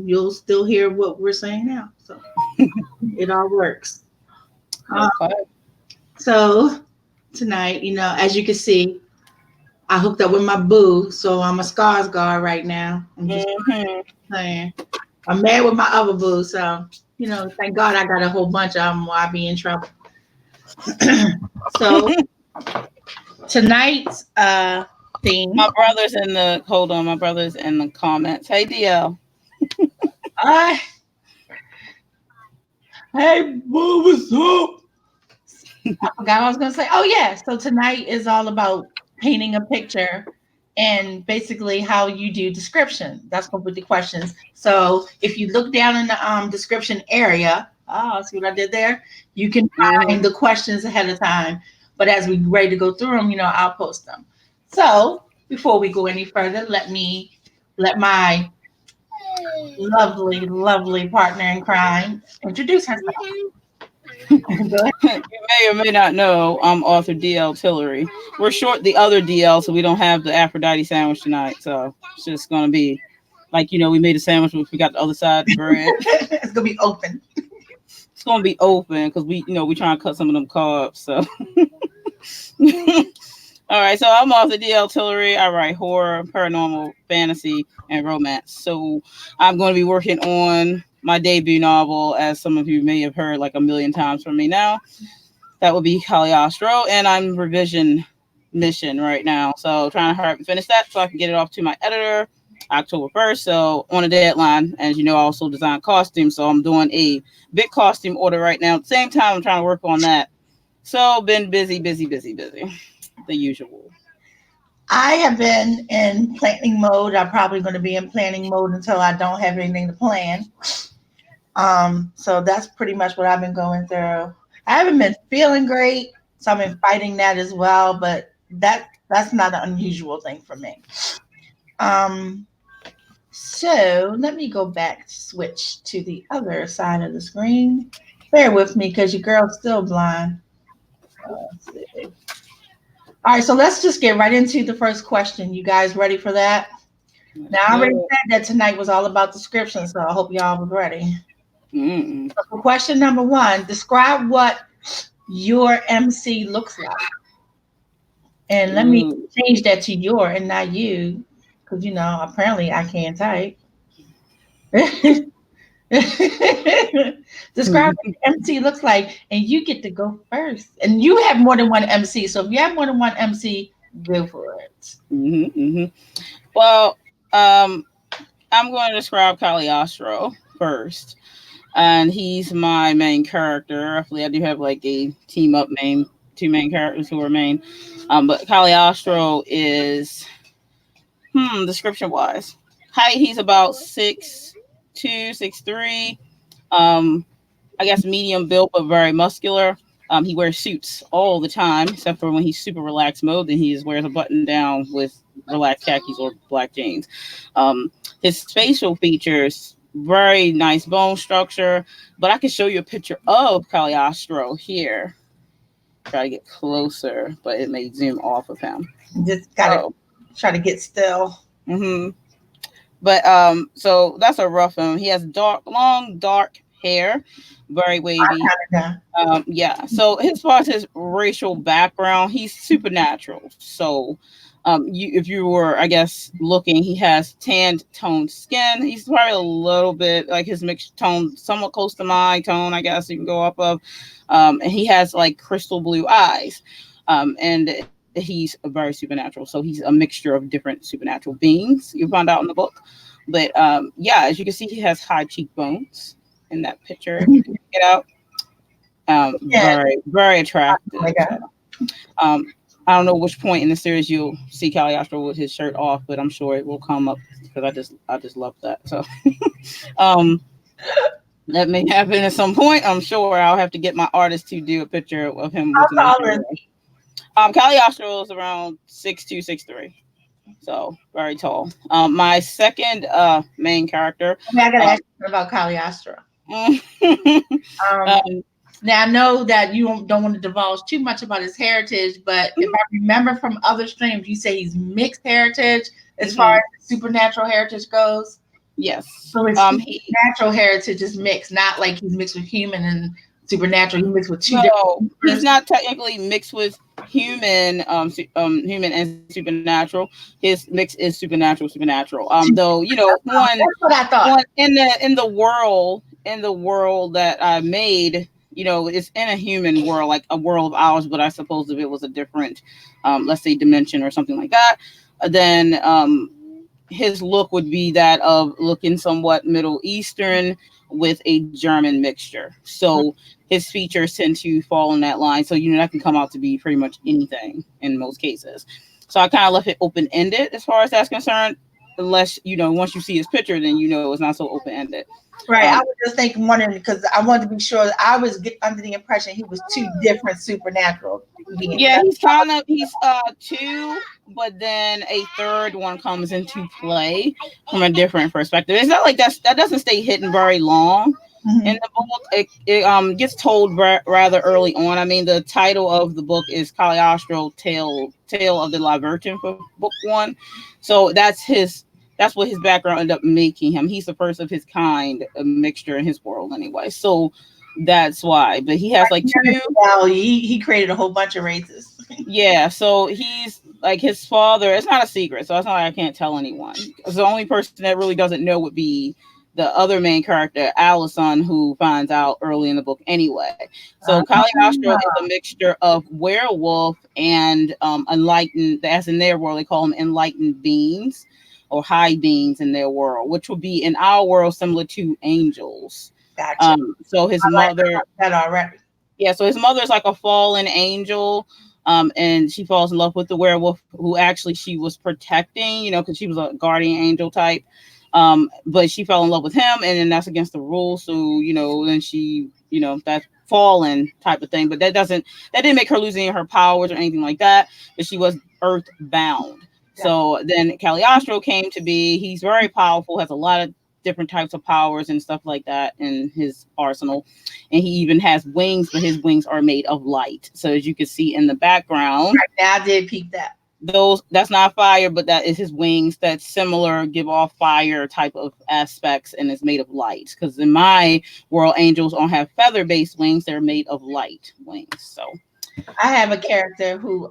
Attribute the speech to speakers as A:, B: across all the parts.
A: you'll still hear what we're saying now. So it all works.
B: Okay.
A: So tonight, as you can see, I hooked up with my boo, so I'm a scars guard right now. I'm just
B: Mm-hmm.
A: saying. I'm mad with my other boo, so thank God I got a whole bunch of them while I be in trouble. So tonight's theme.
B: My brother's in the hold on. My brother's in the comments. Hey, DL.
A: I Hey boo, what's up? I forgot what I was gonna say. Oh yeah, so tonight is all about painting a picture and basically how you do description. That's gonna be the questions. So if you look down in the description area, see what I did there? You can
B: Mm-hmm.
A: find the questions ahead of time. But as we ready to go through them, I'll post them. So before we go any further, let my lovely, lovely partner in crime introduce herself. Go ahead.
B: You may or may not know I'm author DL Tillery. We're short the other DL, so we don't have the Aphrodite sandwich tonight. So it's just gonna be like we made a sandwich, but we forgot the other side, the bread.
A: It's gonna be open.
B: It's gonna be open because we trying to cut some of them carbs. So all right, so I'm author DL Tillery. I write horror, paranormal, fantasy, and romance. So I'm going to be working on my debut novel, as some of you may have heard like a million times from me now. That would be Cagliostro, and I'm revision mission right now. So trying to hurry up and finish that so I can get it off to my editor October 1st. So on a deadline, as you know, I also design costumes. So I'm doing a big costume order right now. At the same time, I'm trying to work on that. So been busy, busy, busy, busy. The usual.
A: I have been in planning mode. I'm probably going to be in planning mode until I don't have anything to plan. So that's pretty much what I've been going through. I haven't been feeling great, so I've been fighting that as well. But that's not an unusual thing for me. Um, so let me go back, switch to the other side of the screen. Bear with me because your girl's still blind. Let's see. All right, so let's just get right into the first question. You guys ready for that? Now, I already
B: Good.
A: said that tonight was all about description, so I hope y'all was ready.
B: Mm-mm.
A: So for question number one, describe what your MC looks like. And let me
B: Ooh.
A: change that to your and not you, because apparently I can't type. Describe what your MC looks like, and you get to go first. And you have more than one MC, so if you have more than one MC, go for it.
B: Mm-hmm, mm-hmm. Well, um, I'm going to describe Cagliostro first, and he's my main character. Roughly, I do have like a team up main, two main characters who are main. But Cagliostro is description wise, height he's about 6'2", 6'3". Um, I guess medium built but very muscular. He wears suits all the time, except for when he's super relaxed mode. Then he just wears a button down with relaxed khakis or black jeans. His facial features very nice bone structure, but I can show you a picture of Cagliostro here. Try to get closer, but it may zoom off of him.
A: Just gotta
B: So,
A: try to get still.
B: hmm but so that's a rough one. He has long, dark hair, very wavy.
A: Kinda.
B: Yeah. So as far as his racial background, he's supernatural. So, if you were, I guess, looking, he has tanned toned skin. He's probably a little bit like his mixed tone, somewhat close to my tone, I guess you can go off of. And he has like crystal blue eyes. And he's very supernatural. So he's a mixture of different supernatural beings. You find out in the book. But yeah, as you can see, he has high cheekbones in that picture. If you can get out.
A: Yeah.
B: Very, very attractive.
A: Oh my
B: So,
A: God.
B: I don't know which point in the series you'll see Cagliostro with his shirt off, but I'm sure it will come up because I just love that. So, um, that may happen at some point. I'm sure I'll have to get my artist to do a picture of him
A: How
B: with no
A: tall
B: shirt
A: is
B: on. Cagliostro is around 6'2", 6'3", so very tall. My second main character.
A: I mean, I gotta
B: Um,
A: ask you about Cagliostro.
B: um,
A: Um, now I know that you don't want to divulge too much about his heritage, but if I remember from other streams, you say he's mixed heritage as far
B: mhm.
A: as supernatural heritage goes.
B: Yes.
A: So his
B: He
A: natural heritage is mixed, not like he's mixed with human and supernatural. He's mixed with two
B: No,
A: different
B: he's
A: persons.
B: not technically mixed with human and supernatural. His mix is supernatural. Though
A: That's what I thought.
B: one in the world that I made, it's in a human world, like a world of ours. But I suppose if it was a different, let's say, dimension or something like that, then his look would be that of looking somewhat Middle Eastern with a German mixture. So his features tend to fall in that line. So that can come out to be pretty much anything in most cases. So I kind of left it open ended as far as that's concerned. Unless once you see his picture, then it's not so open ended.
A: Right. I was just thinking, wondering because I wanted to be sure. I was under the impression he was two different supernatural beings.
B: Yeah, he's two, but then a third one comes into play from a different perspective. It's not like that doesn't stay hidden very long in
A: Mhm.
B: the book. It gets told rather early on. I mean, the title of the book is Cagliostro Tale of the Libertin for book one. So that's what his background ended up making him. He's the first of his kind, a mixture in his world anyway. So that's why. But he has like two.
A: Well, he created a whole bunch of races.
B: Yeah, so he's like his father. It's not a secret, so it's not like I can't tell anyone. 'Cause the only person that really doesn't know would be the other main character, Allison, who finds out early in the book anyway. So Cagliostro is a mixture of werewolf and enlightened, as in their world, they call them enlightened beings or high beings in their world, which would be in our world similar to angels.
A: Gotcha.
B: So his
A: I like
B: mother
A: that already.
B: yeah, so his mother's like a fallen angel, and she falls in love with the werewolf who actually she was protecting, because she was a guardian angel type. But she fell in love with him, and then that's against the rules. So then she, that's fallen type of thing. But that didn't make her lose any of her powers or anything like that. But she was earth bound.
A: Yeah.
B: So then Cagliostro came to be. He's very powerful, has a lot of different types of powers and stuff like that in his arsenal, and he even has wings, but his wings are made of light. So as you can see in the background,
A: Right now, I did peep that.
B: that's not fire, but that is his wings. That's similar, give off fire type of aspects, and is made of light. Because in my world, angels don't have feather based wings; they're made of light wings. So
A: I have a character who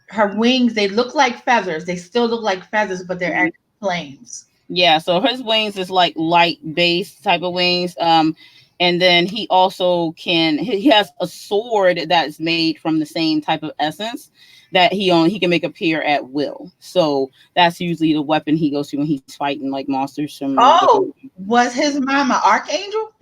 A: her wings, they look like feathers. They still look like feathers, but they're
B: mhm.
A: actually flames.
B: Yeah, so his wings is like light based type of wings. And then he also he has a sword that's made from the same type of essence that he can make appear at will. So that's usually the weapon he goes to when he's fighting like monsters from
A: Oh,
B: different.
A: was his mom an archangel?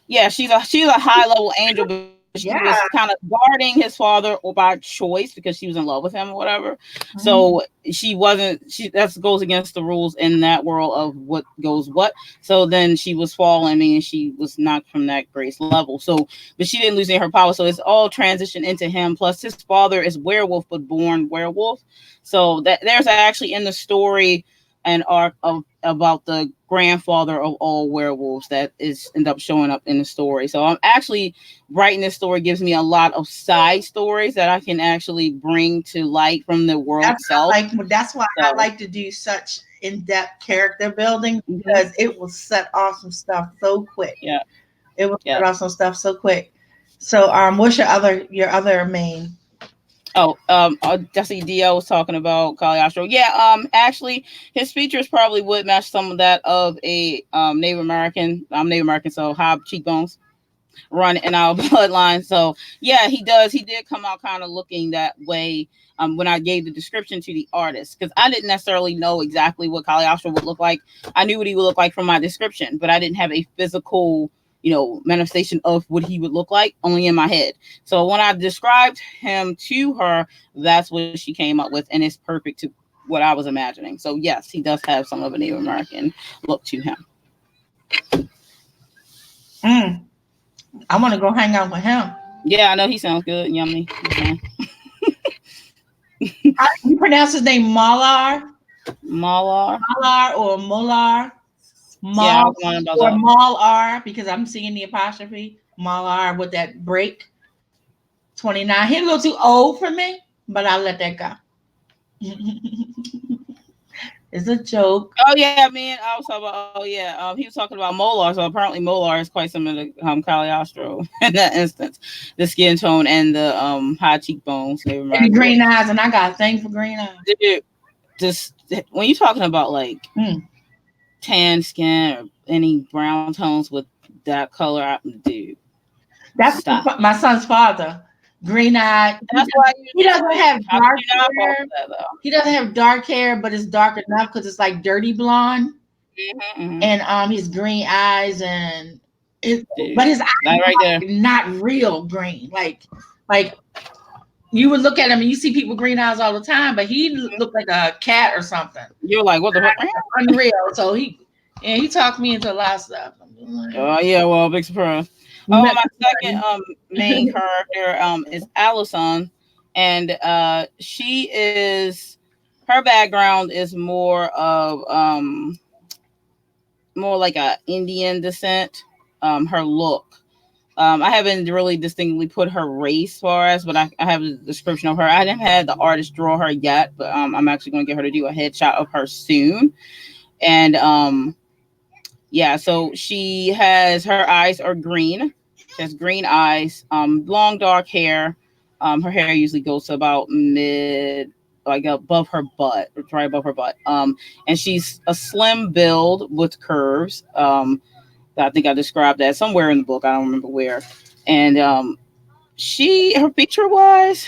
B: Yeah, she's a high level angel, but she was
A: Yeah.
B: kind of guarding his father or by choice because she was in love with him or whatever.
A: Mhm.
B: So she wasn't she that goes against the rules in that world of what goes what. So then she was fallen, meaning she was knocked from that grace level. So but she didn't lose any of her power. So it's all transitioned into him. Plus his father is werewolf but born werewolf. So that there's actually in the story an arc of about the grandfather of all werewolves that is end up showing up in the story. So I'm actually writing this story gives me a lot of side stories that I can actually bring to light from the world
A: That's
B: itself.
A: that's why I
B: So
A: like to do such in-depth character building
B: mhm,
A: because it will set off some stuff so quick.
B: yeah,
A: It will
B: yeah.
A: set off some stuff so quick. So what's your other main?
B: Oh, Jesse Dio was talking about Cagliostro. Yeah, actually, his features probably would match some of that of a Native American. I'm Native American, so high cheekbones run in our bloodline. So yeah, he does. He did come out kind of looking that way. When I gave the description to the artist, because I didn't necessarily know exactly what Cagliostro would look like. I knew what he would look like from my description, but I didn't have a physical, manifestation of what he would look like, only in my head. So when I described him to her, that's what she came up with, and it's perfect to what I was imagining. So yes, he does have some of a Native American look to him.
A: Mm, I want to go hang out with him.
B: Yeah, I know he sounds good, yummy.
A: You pronounce his name Malar,
B: Malar.
A: Malar or Molar,
B: Yeah, I
A: Mal
B: was wondering about
A: or
B: that.
A: Malar because I'm seeing the apostrophe Malar with that break. 29. He's a little too old for me, but I'll let that go. It's a joke.
B: Oh yeah, man. I was talking about. Oh yeah. He was talking about Molar. So apparently Molar is quite similar to Cagliostro in that instance. The skin tone and the high cheekbones. They
A: And the
B: remind me.
A: green eyes, and I got a thing for green eyes.
B: Dude, just when you're talking about like
A: Mm.
B: tan skin or any brown tones with that color, dude,
A: That's
B: stop.
A: my son's father. Green eye.
B: That's why you
A: He
B: just
A: doesn't
B: like.
A: have
B: How could
A: dark
B: you not fall
A: hair.
B: for that though?
A: He doesn't have dark hair, but it's dark enough because it's like dirty blonde.
B: Hmm.
A: And his green eyes and it, but
B: Dude,
A: his eyes
B: that right there.
A: are not real green. Like you would look at him and you see people green eyes all the time, but he looked like a cat or something.
B: You're like, what the fuck?
A: Unreal. So he talked me into a lot of stuff. I'm like,
B: Oh yeah, well, big surprise.
A: you
B: Oh,
A: met
B: my second
A: somebody.
B: main character is Allison, and she is her background is more like a Indian descent. Her look. I haven't really distinctly put her race far as, but I have a description of her. I didn't have the artist draw her yet, but I'm actually going to get her to do a headshot of her soon. And yeah, so she has her eyes are green. She has green eyes, long dark hair. Her hair usually goes to about mid, like above her butt, or right above her butt. And she's a slim build with curves. I think I described that somewhere in the book. I don't remember where. And her picture wise,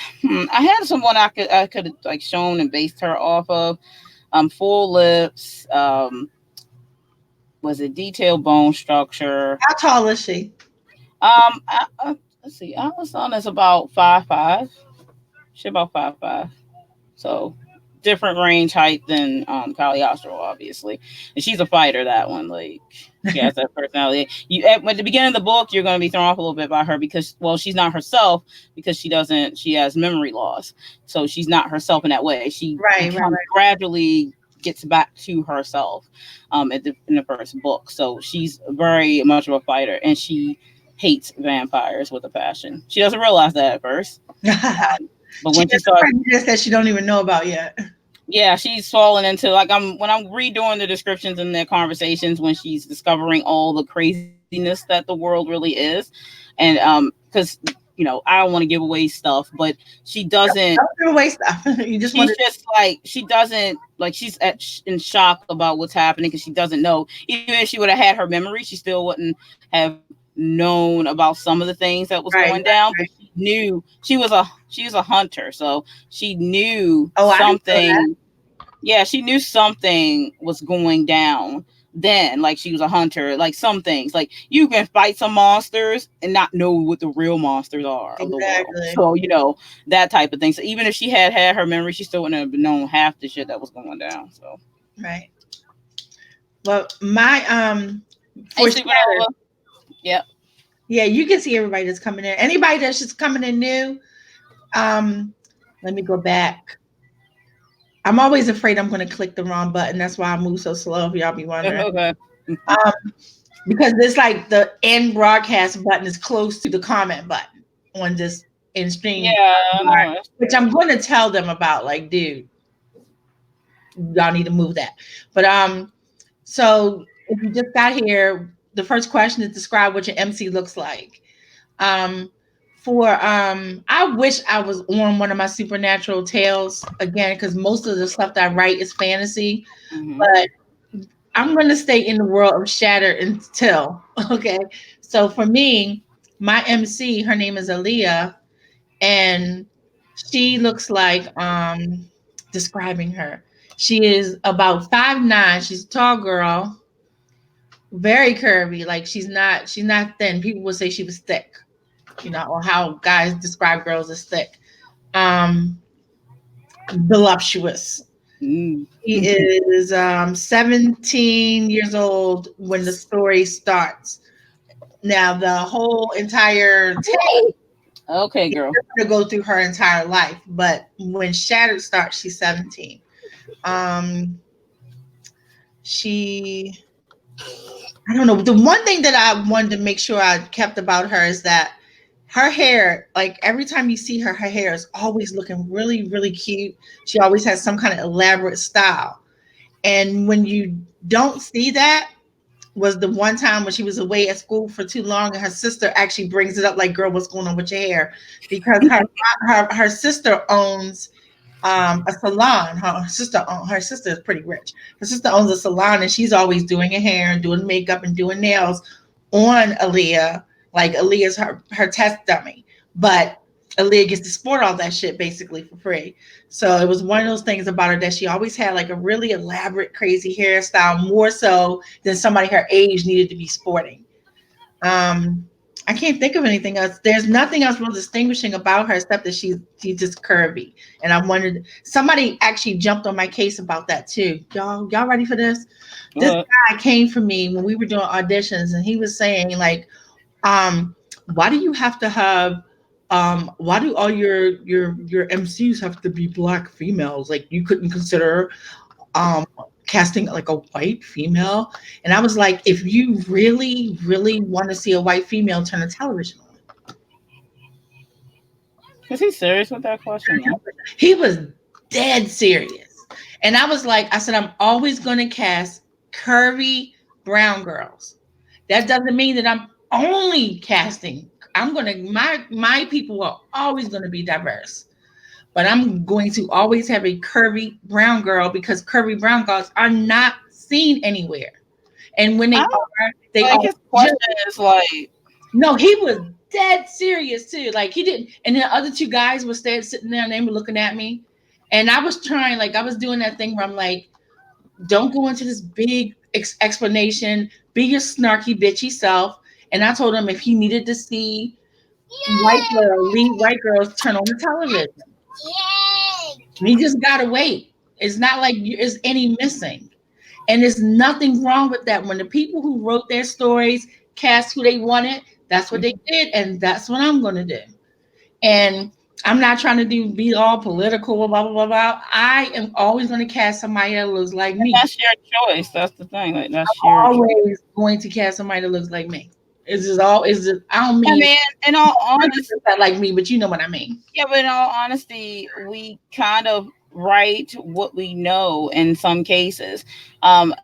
B: I had someone I could like shown and based her off of. Full lips. Was it detailed bone structure?
A: How tall is she?
B: Let's see. Alison is about 5'5". She about 5'5". So different range height than Cagliostro, obviously, and she's a fighter. That one, like, she has that personality. At the beginning of the book, you're going to be thrown off a little bit by her because, well, she's not herself because she doesn't. She has memory loss, so she's not herself in that way. She becomes gradually gets back to herself in the first book. So she's very much of a fighter, and she hates vampires with a passion. She doesn't realize that at first. But
A: She
B: when she
A: has a
B: starts,
A: prejudice that she don't even know about yet.
B: yeah, she's falling into like when I'm redoing the descriptions in their conversations when she's discovering all the craziness that the world really is, and because I don't want to give away stuff, but she doesn't.
A: Don't give away stuff. You just want
B: She's just like she doesn't like she's in shock about what's happening because she doesn't know. Even if she would have had her memory, she still wouldn't have known about some of the things that was going down. But she knew she was a hunter, so she knew something. Yeah, she knew something was going down. Then, like she was a hunter, like some things, like you can fight some monsters and not know what the real monsters are of the world. So that type of thing. So even if she had her memory, she still wouldn't have known half the shit that was going down. So
A: right. Well, my
B: hey,
A: for Shattered,
B: yep.
A: yeah, you can see everybody that's coming in. Anybody that's just coming in new, let me go back. I'm always afraid I'm going to click the wrong button. That's why I move so slow. If y'all be wondering,
B: Okay.
A: um, because it's like the end broadcast button is close to the comment button on this in stream.
B: Yeah,
A: which I'm going to tell them about. Like, dude, y'all need to move that. But so if you just got here, the first question is describe what your MC looks like. Um, I wish I was on one of my supernatural tales again because most of the stuff that I write is fantasy, but I'm going to stay in the world of Shatter until okay. So for me, my MC, her name is Aaliyah, and she looks like describing her. She is about 5'9". She's a tall girl, very curvy. Like she's not thin. People would say she was thick, or how guys describe girls as thick. Um, Voluptuous. He is 17 years old when the story starts. Now the whole entire
B: okay, girl.
A: to go through her entire life, but when Shattered starts, she's 17. Um, she I don't know. The one thing that I wanted to make sure I kept about her is that her hair, like every time you see her, her hair is always looking really, really cute. She always has some kind of elaborate style. And when you don't see that, was the one time when she was away at school for too long, and her sister actually brings it up like, "Girl, what's going on with your hair?" Because her sister owns a salon. Her sister is pretty rich. Her sister owns a salon, and she's always doing her hair and doing makeup and doing nails on Aaliyah. Like Aaliyah's her test dummy, but Aaliyah gets to sport all that shit basically for free. So it was one of those things about her that she always had like a really elaborate, crazy hairstyle, more so than somebody her age needed to be sporting. Um, I can't think of anything else. There's nothing else real distinguishing about her except that she's just curvy. And I wondered, somebody actually jumped on my case about that too. Y'all ready for this? This
B: What?
A: guy came for me when we were doing auditions, and he was saying like, um, why do you have to have why do all your MCs have to be black females? Like you couldn't consider um casting like a white female? And I was like, if you really, really want to see a white female, turn the television on.
B: Is he serious with that question? Yeah.
A: He was dead serious. And I was like, I said, I'm always gonna cast curvy brown girls. That doesn't mean that I'm only casting. I'm gonna my people are always gonna be diverse. But I'm going to always have a curvy brown girl because curvy brown girls are not seen anywhere. And when
B: I
A: they
B: don't
A: are
B: like his
A: just
B: question is like,
A: no, he was dead serious too. Like he didn't, and the other two guys were sitting there and they were looking at me. And I was trying, like I was doing that thing where I'm like, don't go into this big explanation. Be your snarky, bitchy self. And I told him if he needed to see lead white girls, turn on the television. You just gotta wait. It's not like there's any missing. And there's nothing wrong with that. When the people who wrote their stories cast who they wanted, that's what they did, and that's what I'm gonna do. And I'm not trying to be all political, blah blah blah blah. I am always gonna cast somebody that looks like me.
B: that's your choice. That's the thing. Like that's your choice.
A: Always going to cast somebody that looks like me. It's just all. It's just. I don't
B: I
A: mean
B: mean, in all honesty,
A: that like me, but you know what I mean.
B: yeah, but in all honesty, we kind of write what we know in some cases. And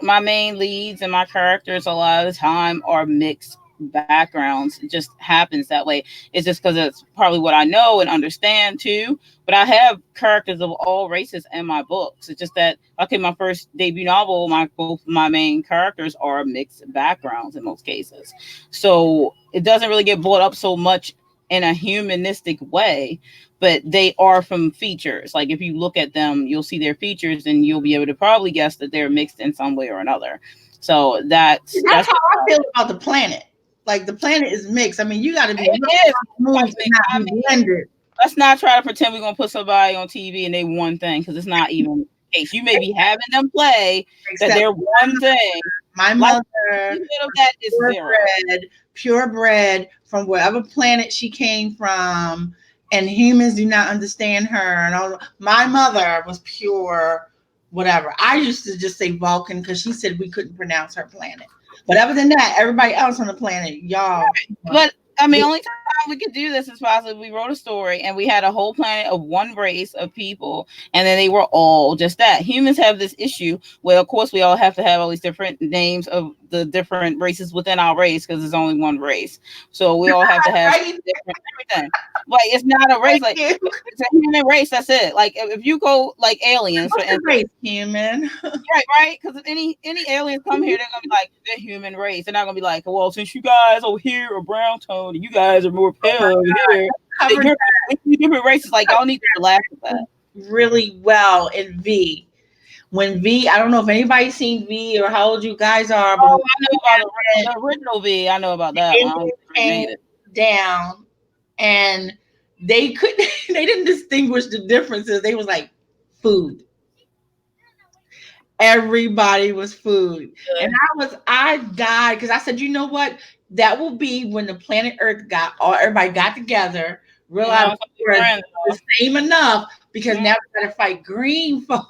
B: my main leads and my characters a lot of the time are mixed backgrounds. It just happens that way. It's just because it's probably what I know and understand too. But I have characters of all races in my books. It's just that okay, my first debut novel, my both my main characters are mixed backgrounds in most cases. So it doesn't really get brought up so much in a humanistic way, but they are from features. Like if you look at them, you'll see their features and you'll be able to probably guess that they're mixed in some way or another. So
A: That's how I feel about the planet. Like the planet is mixed. I mean, you got to be
B: it is
A: smooth
B: quite
A: to
B: mixed.
A: not
B: I
A: be
B: mean,
A: blended.
B: let's not try to pretend we're gonna put somebody on TV and they one thing because it's not even the case. You may be having them play that
A: Except
B: they're one thing.
A: my
B: Like
A: mother,
B: bit of that is zero.
A: purebred from wherever planet she came from, and humans do not understand her. And all, my mother was pure, whatever. I used to just say Vulcan because she said we couldn't pronounce her planet. But other than that, everybody else on the planet, y'all.
B: But I mean, only time we could do this is possibly we wrote a story and we had a whole planet of one race of people, and then they were all just that. Humans have this issue where, of course, we all have to have all these different names of the different races within our race because there's only one race. So we all have to have
A: Right?
B: different everything. Like it's not a race.
A: Thank
B: Like
A: you.
B: it's a human race. That's it. Like if you go like aliens, for
A: What's the
B: instance.
A: race, human?
B: Right. Because if any aliens come here, they're gonna be like the human race. They're not gonna be like, well, since you guys over here are brown tone and you guys are more pale over here,
A: Covered
B: you're different races. Like y'all need to relax with that.
A: really well in V. When V, I don't know if anybody's seen V or how old you guys are, but
B: Oh,
A: when
B: I know about the original V. I know about that one. I
A: Indians
B: remade
A: came
B: it.
A: down and they couldn't, they didn't distinguish the differences. They was like food. Everybody was food. And I died because I said, you know what? That will be when the planet Earth got all everybody got together,
B: You
A: realized
B: know,
A: we were
B: friends,
A: the same enough because
B: Mhm.
A: now we gotta fight green folk.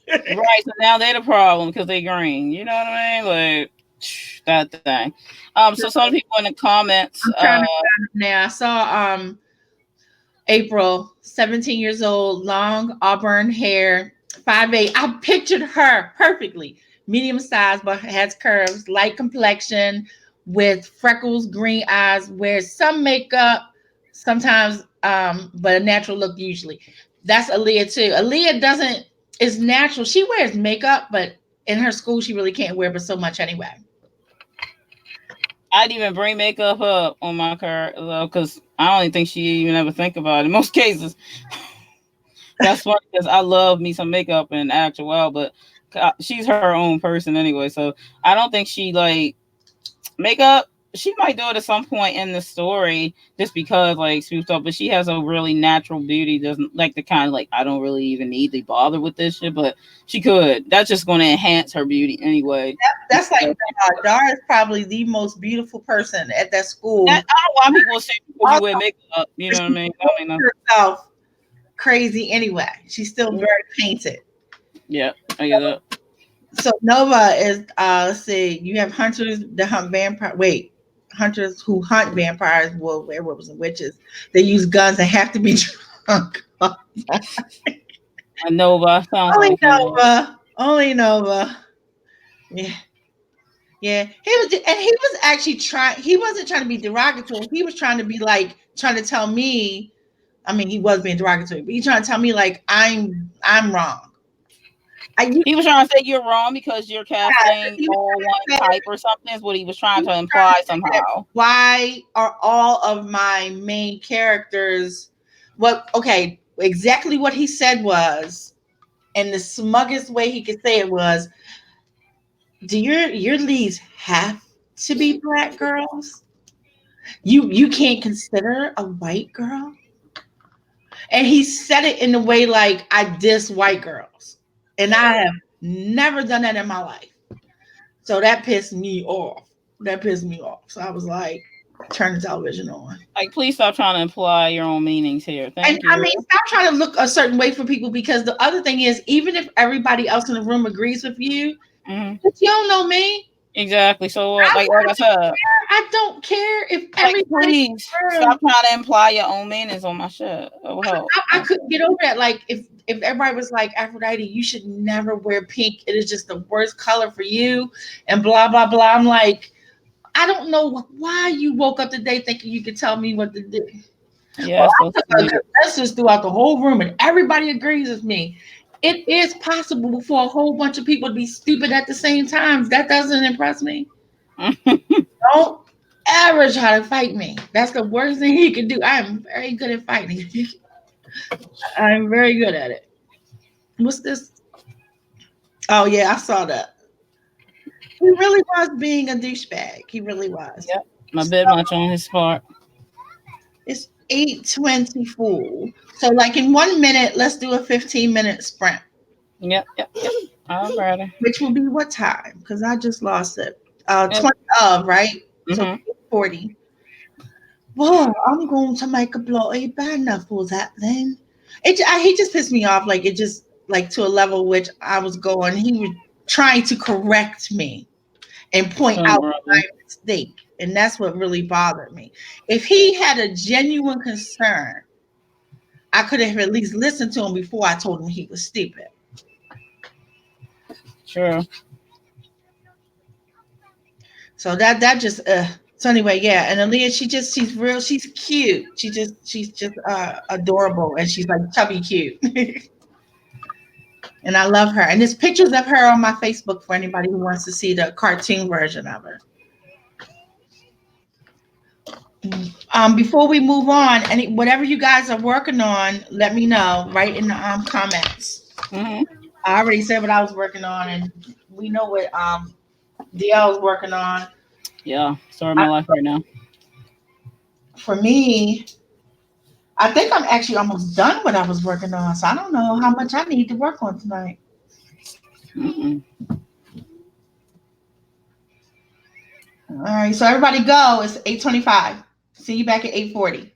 B: Right. So now they're the problem because they green. You know what I mean? Like that thing. So some people in the comments,
A: I'm trying to find it now. I saw April, 17 years old, long auburn hair. 5'8". I pictured her perfectly. Medium size, but has curves, light complexion, with freckles, green eyes, wears some makeup, sometimes, but a natural look usually. That's Aaliyah too. Aaliyah doesn't is natural. She wears makeup, but in her school she really can't wear but so much anyway.
B: I'd even bring makeup up on my car because I don't even think she even ever think about it in most cases. That's funny because I love me some makeup and actual, but she's her own person anyway. So I don't think she like makeup. She might do it at some point in the story just because like she stuff, but she has a really natural beauty. Doesn't like the kind of like I don't really even need to bother with this shit, but she could. That's just going to enhance her beauty anyway.
A: That's like Dar is probably the most beautiful person at that
B: I
A: school.
B: don't know why people say because you
A: Also,
B: wear makeup. You know what I
A: she
B: mean? I mean,
A: herself crazy anyway. She's still
B: mm,
A: very painted.
B: yeah, I get it.
A: So Nova is let's see, you have hunters that hunt vampire wait. Hunters who hunt vampires, well, werewolves and witches. They use guns and have to be drunk.
B: A Nova sounds
A: Only
B: like a Nova.
A: Nova. Only Nova. Yeah. Yeah. He was actually trying he wasn't trying to be derogatory. He was trying to be like trying to tell me, I mean he was being derogatory, but he's trying to tell me like I'm wrong. You
B: He was trying to say you're wrong because you're casting
A: he was
B: all one
A: trying to say
B: type or something. Is what he was trying
A: he was
B: to
A: trying to
B: imply
A: say that
B: somehow.
A: why are all of my main characters what okay, exactly what he said was, and the smuggest way he could say it was, do your leads have to be black girls? You can't consider a white girl? And he said it in a way like I diss white girls. And I have never done that in my life. So that pissed me off. That pissed me off. So I was like, turn the television on.
B: Like, please stop trying to imply your own meanings here.
A: And
B: Thank
A: I
B: you.
A: mean, stop trying to look a certain way for people because the other thing is, even if everybody else in the room agrees with you,
B: Hmm.
A: but you don't know me.
B: Exactly. So,
A: I,
B: like I said,
A: I don't care if
B: like,
A: everybody in
B: please
A: the room.
B: stop trying to imply your own meanings on my shit. It will help.
A: I couldn't get over that. Like, if everybody was like, Aphrodite, you should never wear pink. It is just the worst color for you, and blah blah blah. I'm like, I don't know why you woke up today thinking you could tell me what to do. Well,
B: Yeah, so
A: I took a
B: sweet.
A: consensus throughout the whole room, and everybody agrees with me. It is possible for a whole bunch of people to be stupid at the same time. That doesn't impress me. Don't ever try to fight me. That's the worst thing he could do. I am very good at fighting. I'm very good at it. What's this? Oh yeah, I saw that. He really was being a douchebag. He really was.
B: Yep, a
A: So
B: bit much on his part.
A: it's 8:24. So like in 1 minute, let's do a 15-minute sprint.
B: Yep, yep, yep. All righty.
A: Which will be what time? Because I just lost it.
B: Yep.
A: 20 of, right? So
B: Mm-hmm.
A: 40. Well, I'm going to make a bloody banner for that then. He just pissed me off. Like, it just, like, to a level which I was going. He was trying to correct me and point
B: Oh,
A: out
B: brother.
A: my mistake. And that's what really bothered me. If he had a genuine concern, I could have at least listened to him before I told him he was stupid.
B: True.
A: So that just so anyway, yeah. And Aaliyah, she's cute. She's just adorable, and she's like chubby cute. And I love her. And there's pictures of her on my Facebook for anybody who wants to see the cartoon version of her. Before we move on, any whatever you guys are working on, let me know. Right in the comments.
B: Mm-hmm.
A: I already said what I was working on, and we know what DL is working on.
B: Yeah, story of
A: I,
B: my life right now.
A: for me, I think I'm actually almost done what I was working on, so I don't know how much I need to work on tonight.
B: Mm-mm.
A: All right, so everybody go. It's 8:25. See you back at 8:40.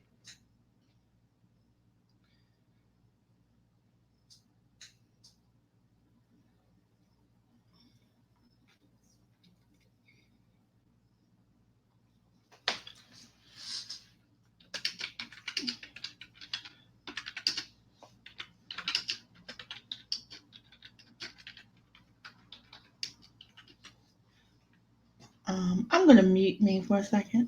A: I'm gonna mute me for a second.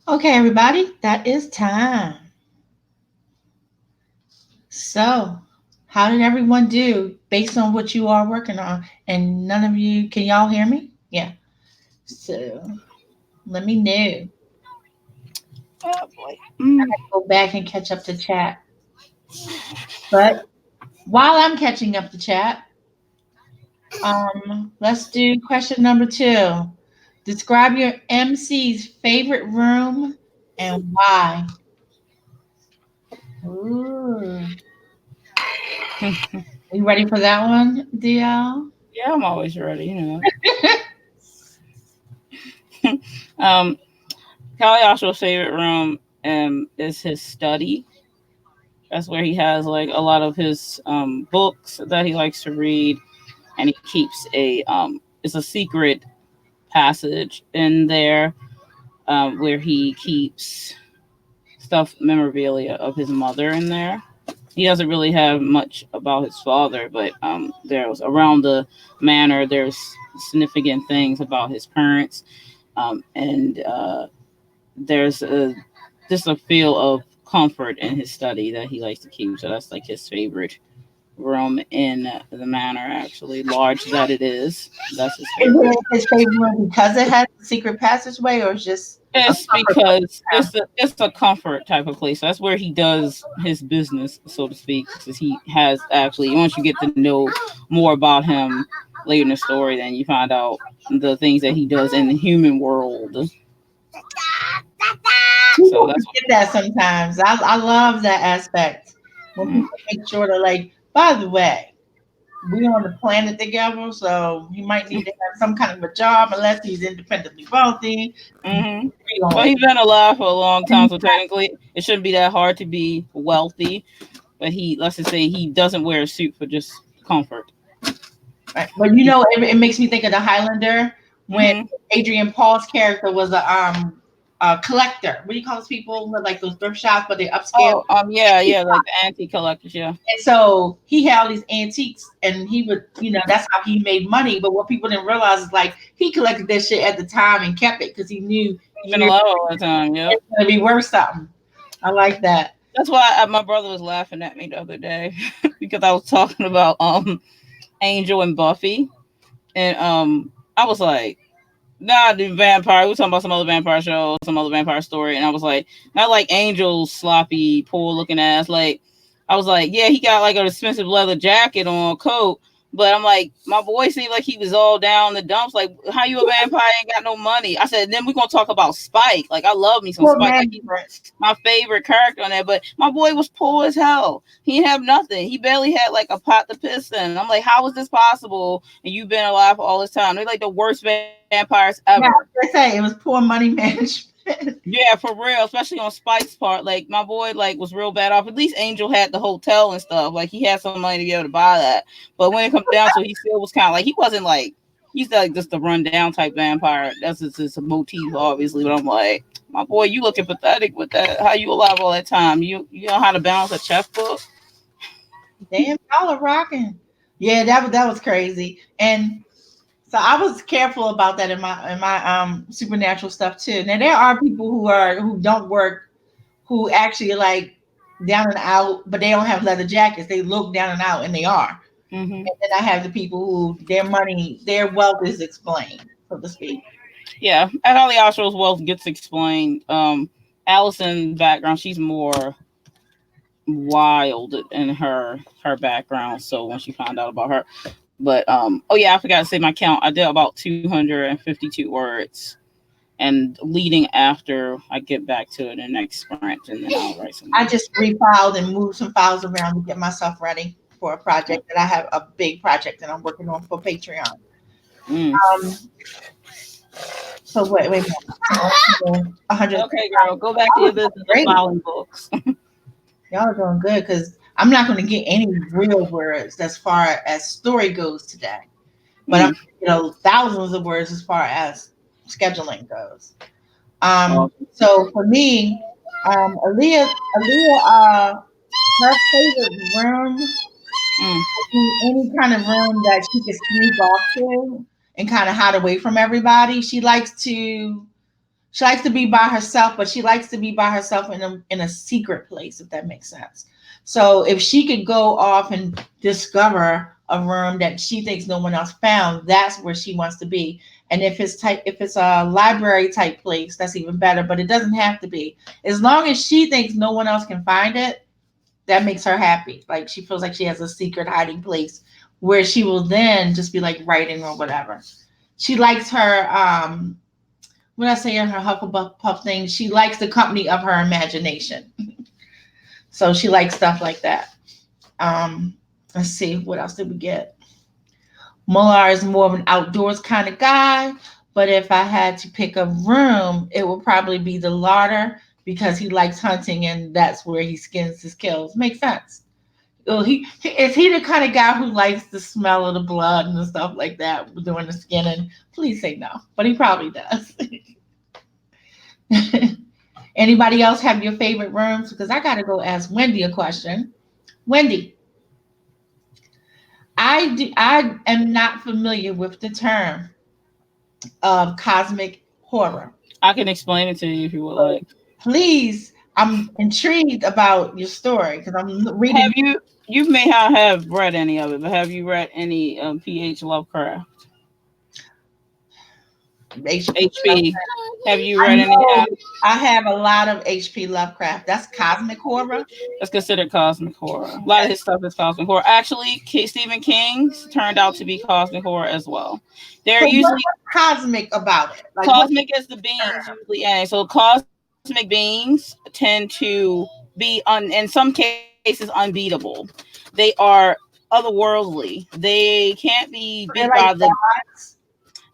A: Okay, everybody, that is time. So, how did everyone do based on what you are working on? And none of you, can y'all hear me? Yeah. So, let me know.
B: Oh boy. Mm.
A: Go back and catch up the chat. But while I'm catching up the chat, let's do question number two. Describe your MC's favorite room and why. Ooh. Are you ready for that one, DL?
B: Yeah, I'm always ready. Um, Cagliostro's favorite room is his study. That's where he has like a lot of his books that he likes to read, and he keeps a it's a secret passage in there where he keeps stuffed memorabilia of his mother in there. He doesn't really have much about his father, but there's around the manor. There's significant things about his parents, and there's just a feel of comfort in his study that he likes to keep. So that's like his favorite room in the manor. Actually, large that it is, that's his
A: Is
B: favorite.
A: it his favorite room because it has a secret passageway or it's just a
B: It's
A: comfort
B: because
A: place?
B: it's a comfort type of place. That's where he does his business, so to speak. Because he has actually, once you get to know more about him later in the story, then you find out the things that he does in the human world. So
A: People
B: that's
A: forget that sometimes. I love that aspect when
B: what.
A: people make sure to like, by the way, we on the planet together, so he might need to have some kind of a job unless he's independently wealthy.
B: Mm-hmm.
A: We
B: Well,
A: gonna
B: he's been alive for a long time, so technically it shouldn't be that hard to be wealthy. But he, let's just say, he doesn't wear a suit for just comfort.
A: right. But it makes me think of the Highlander when
B: Mm-hmm.
A: Adrian Paul's character was a collector. What do you call those people with like those thrift shops, but they upscale?
B: Oh, yeah, yeah, like the antique collectors, yeah.
A: And so he had all these antiques, and he would, that's how he made money. But what people didn't realize is like he collected that shit at the time and kept it because he knew
B: He's been
A: years
B: alive all the time, yep.
A: it's gonna be worth something. I like that.
B: That's why my brother was laughing at me the other day because I was talking about Angel and Buffy, and I was like, nah, the vampire. We were talking about some other vampire show, some other vampire story, and I was like, not like Angel's sloppy, poor looking ass. Like, I was like, yeah, he got like an expensive leather jacket on, coat, but I'm like, my boy seemed like he was all down in the dumps. Like, how you a vampire ain't got no money? I said, then we're gonna talk about Spike. Like, I love me some
A: Poor
B: Spike. Like, he's
A: management.
B: my favorite character on there. But my boy was poor as hell. He didn't have nothing. He barely had like a pot to piss in. I'm like, how is this possible? And you've been alive for all this time. They're like the worst vampires ever.
A: Yeah, I say it was poor money management.
B: Yeah, for real, especially on Spike's part. Like my boy, like was real bad off. At least Angel had the hotel and stuff. Like he had some money to be able to buy that. But when it comes down to it, he still was kind of like he wasn't like he's like just a rundown type vampire. That's just his motif, obviously. But I'm like, my boy, you looking pathetic with that. How you alive all that time? You know how to balance a checkbook?
A: Damn, y'all are rocking. Yeah, that was crazy. And so I was careful about that in my supernatural stuff too. Now there are people who don't work who actually like down and out, but they don't have leather jackets. They look down and out, and they are.
B: Mm-hmm.
A: And then I have the people who their wealth is explained, so to speak.
B: Yeah, Holly Ostro's wealth gets explained. Allison's background, she's more wild in her background. So once you find out about her, but oh yeah, I forgot to say my count. I did about 252 words, and leading after I get back to it in the next sprint, and then I'll write some
A: I
B: more.
A: just refiled and moved some files around to get myself ready for a project that I have a big project that I'm working on for Patreon.
B: Mm.
A: Um, so wait a minute. So 100.
B: Okay, girl, go back to your business of
A: Great.
B: filing books.
A: Y'all are doing good because I'm not going to get any real words as far as story goes today, but I'm
B: Mm.
A: thousands of words as far as scheduling goes.
B: Oh.
A: So for me, Aaliyah, her favorite room
B: Mm.
A: would be any kind of room that she could sneak off to and kind of hide away from everybody. She likes to be by herself, but she likes to be by herself in a secret place, if that makes sense. So if she could go off and discover a room that she thinks no one else found, that's where she wants to be. And if it's a library type place, that's even better. But it doesn't have to be. As long as she thinks no one else can find it, that makes her happy. Like she feels like she has a secret hiding place where she will then just be like writing or whatever. She likes her when I say in her Hufflepuff Puff thing, she likes the company of her imagination. So she likes stuff like that. Um, let's see, what else did we get? Mular is more of an outdoors kind of guy, but if I had to pick a room, it would probably be the larder because he likes hunting and that's where he skins his kills. Makes sense. Oh, is he the kind of guy who likes the smell of the blood and stuff like that doing the skinning? Please say no, but he probably does. Anybody else have your favorite rooms? Because I got to go ask Wendy a question. Wendy, I am not familiar with the term of cosmic horror.
B: I can explain it to you if you would like.
A: Please, I'm intrigued about your story because I'm reading.
B: Have you? You may not have read any of it, but have you read any P.H. Lovecraft? HP. Have you read any?
A: I have a lot of H.P. Lovecraft. That's cosmic horror.
B: That's considered cosmic horror. A lot of his stuff is cosmic horror. Actually, Stephen King's turned out to be cosmic horror as well. They're
A: So
B: usually
A: cosmic about it.
B: Like cosmic is the beings usually, and so cosmic beings tend to be in some cases unbeatable. They are otherworldly. They can't be beat by the gods.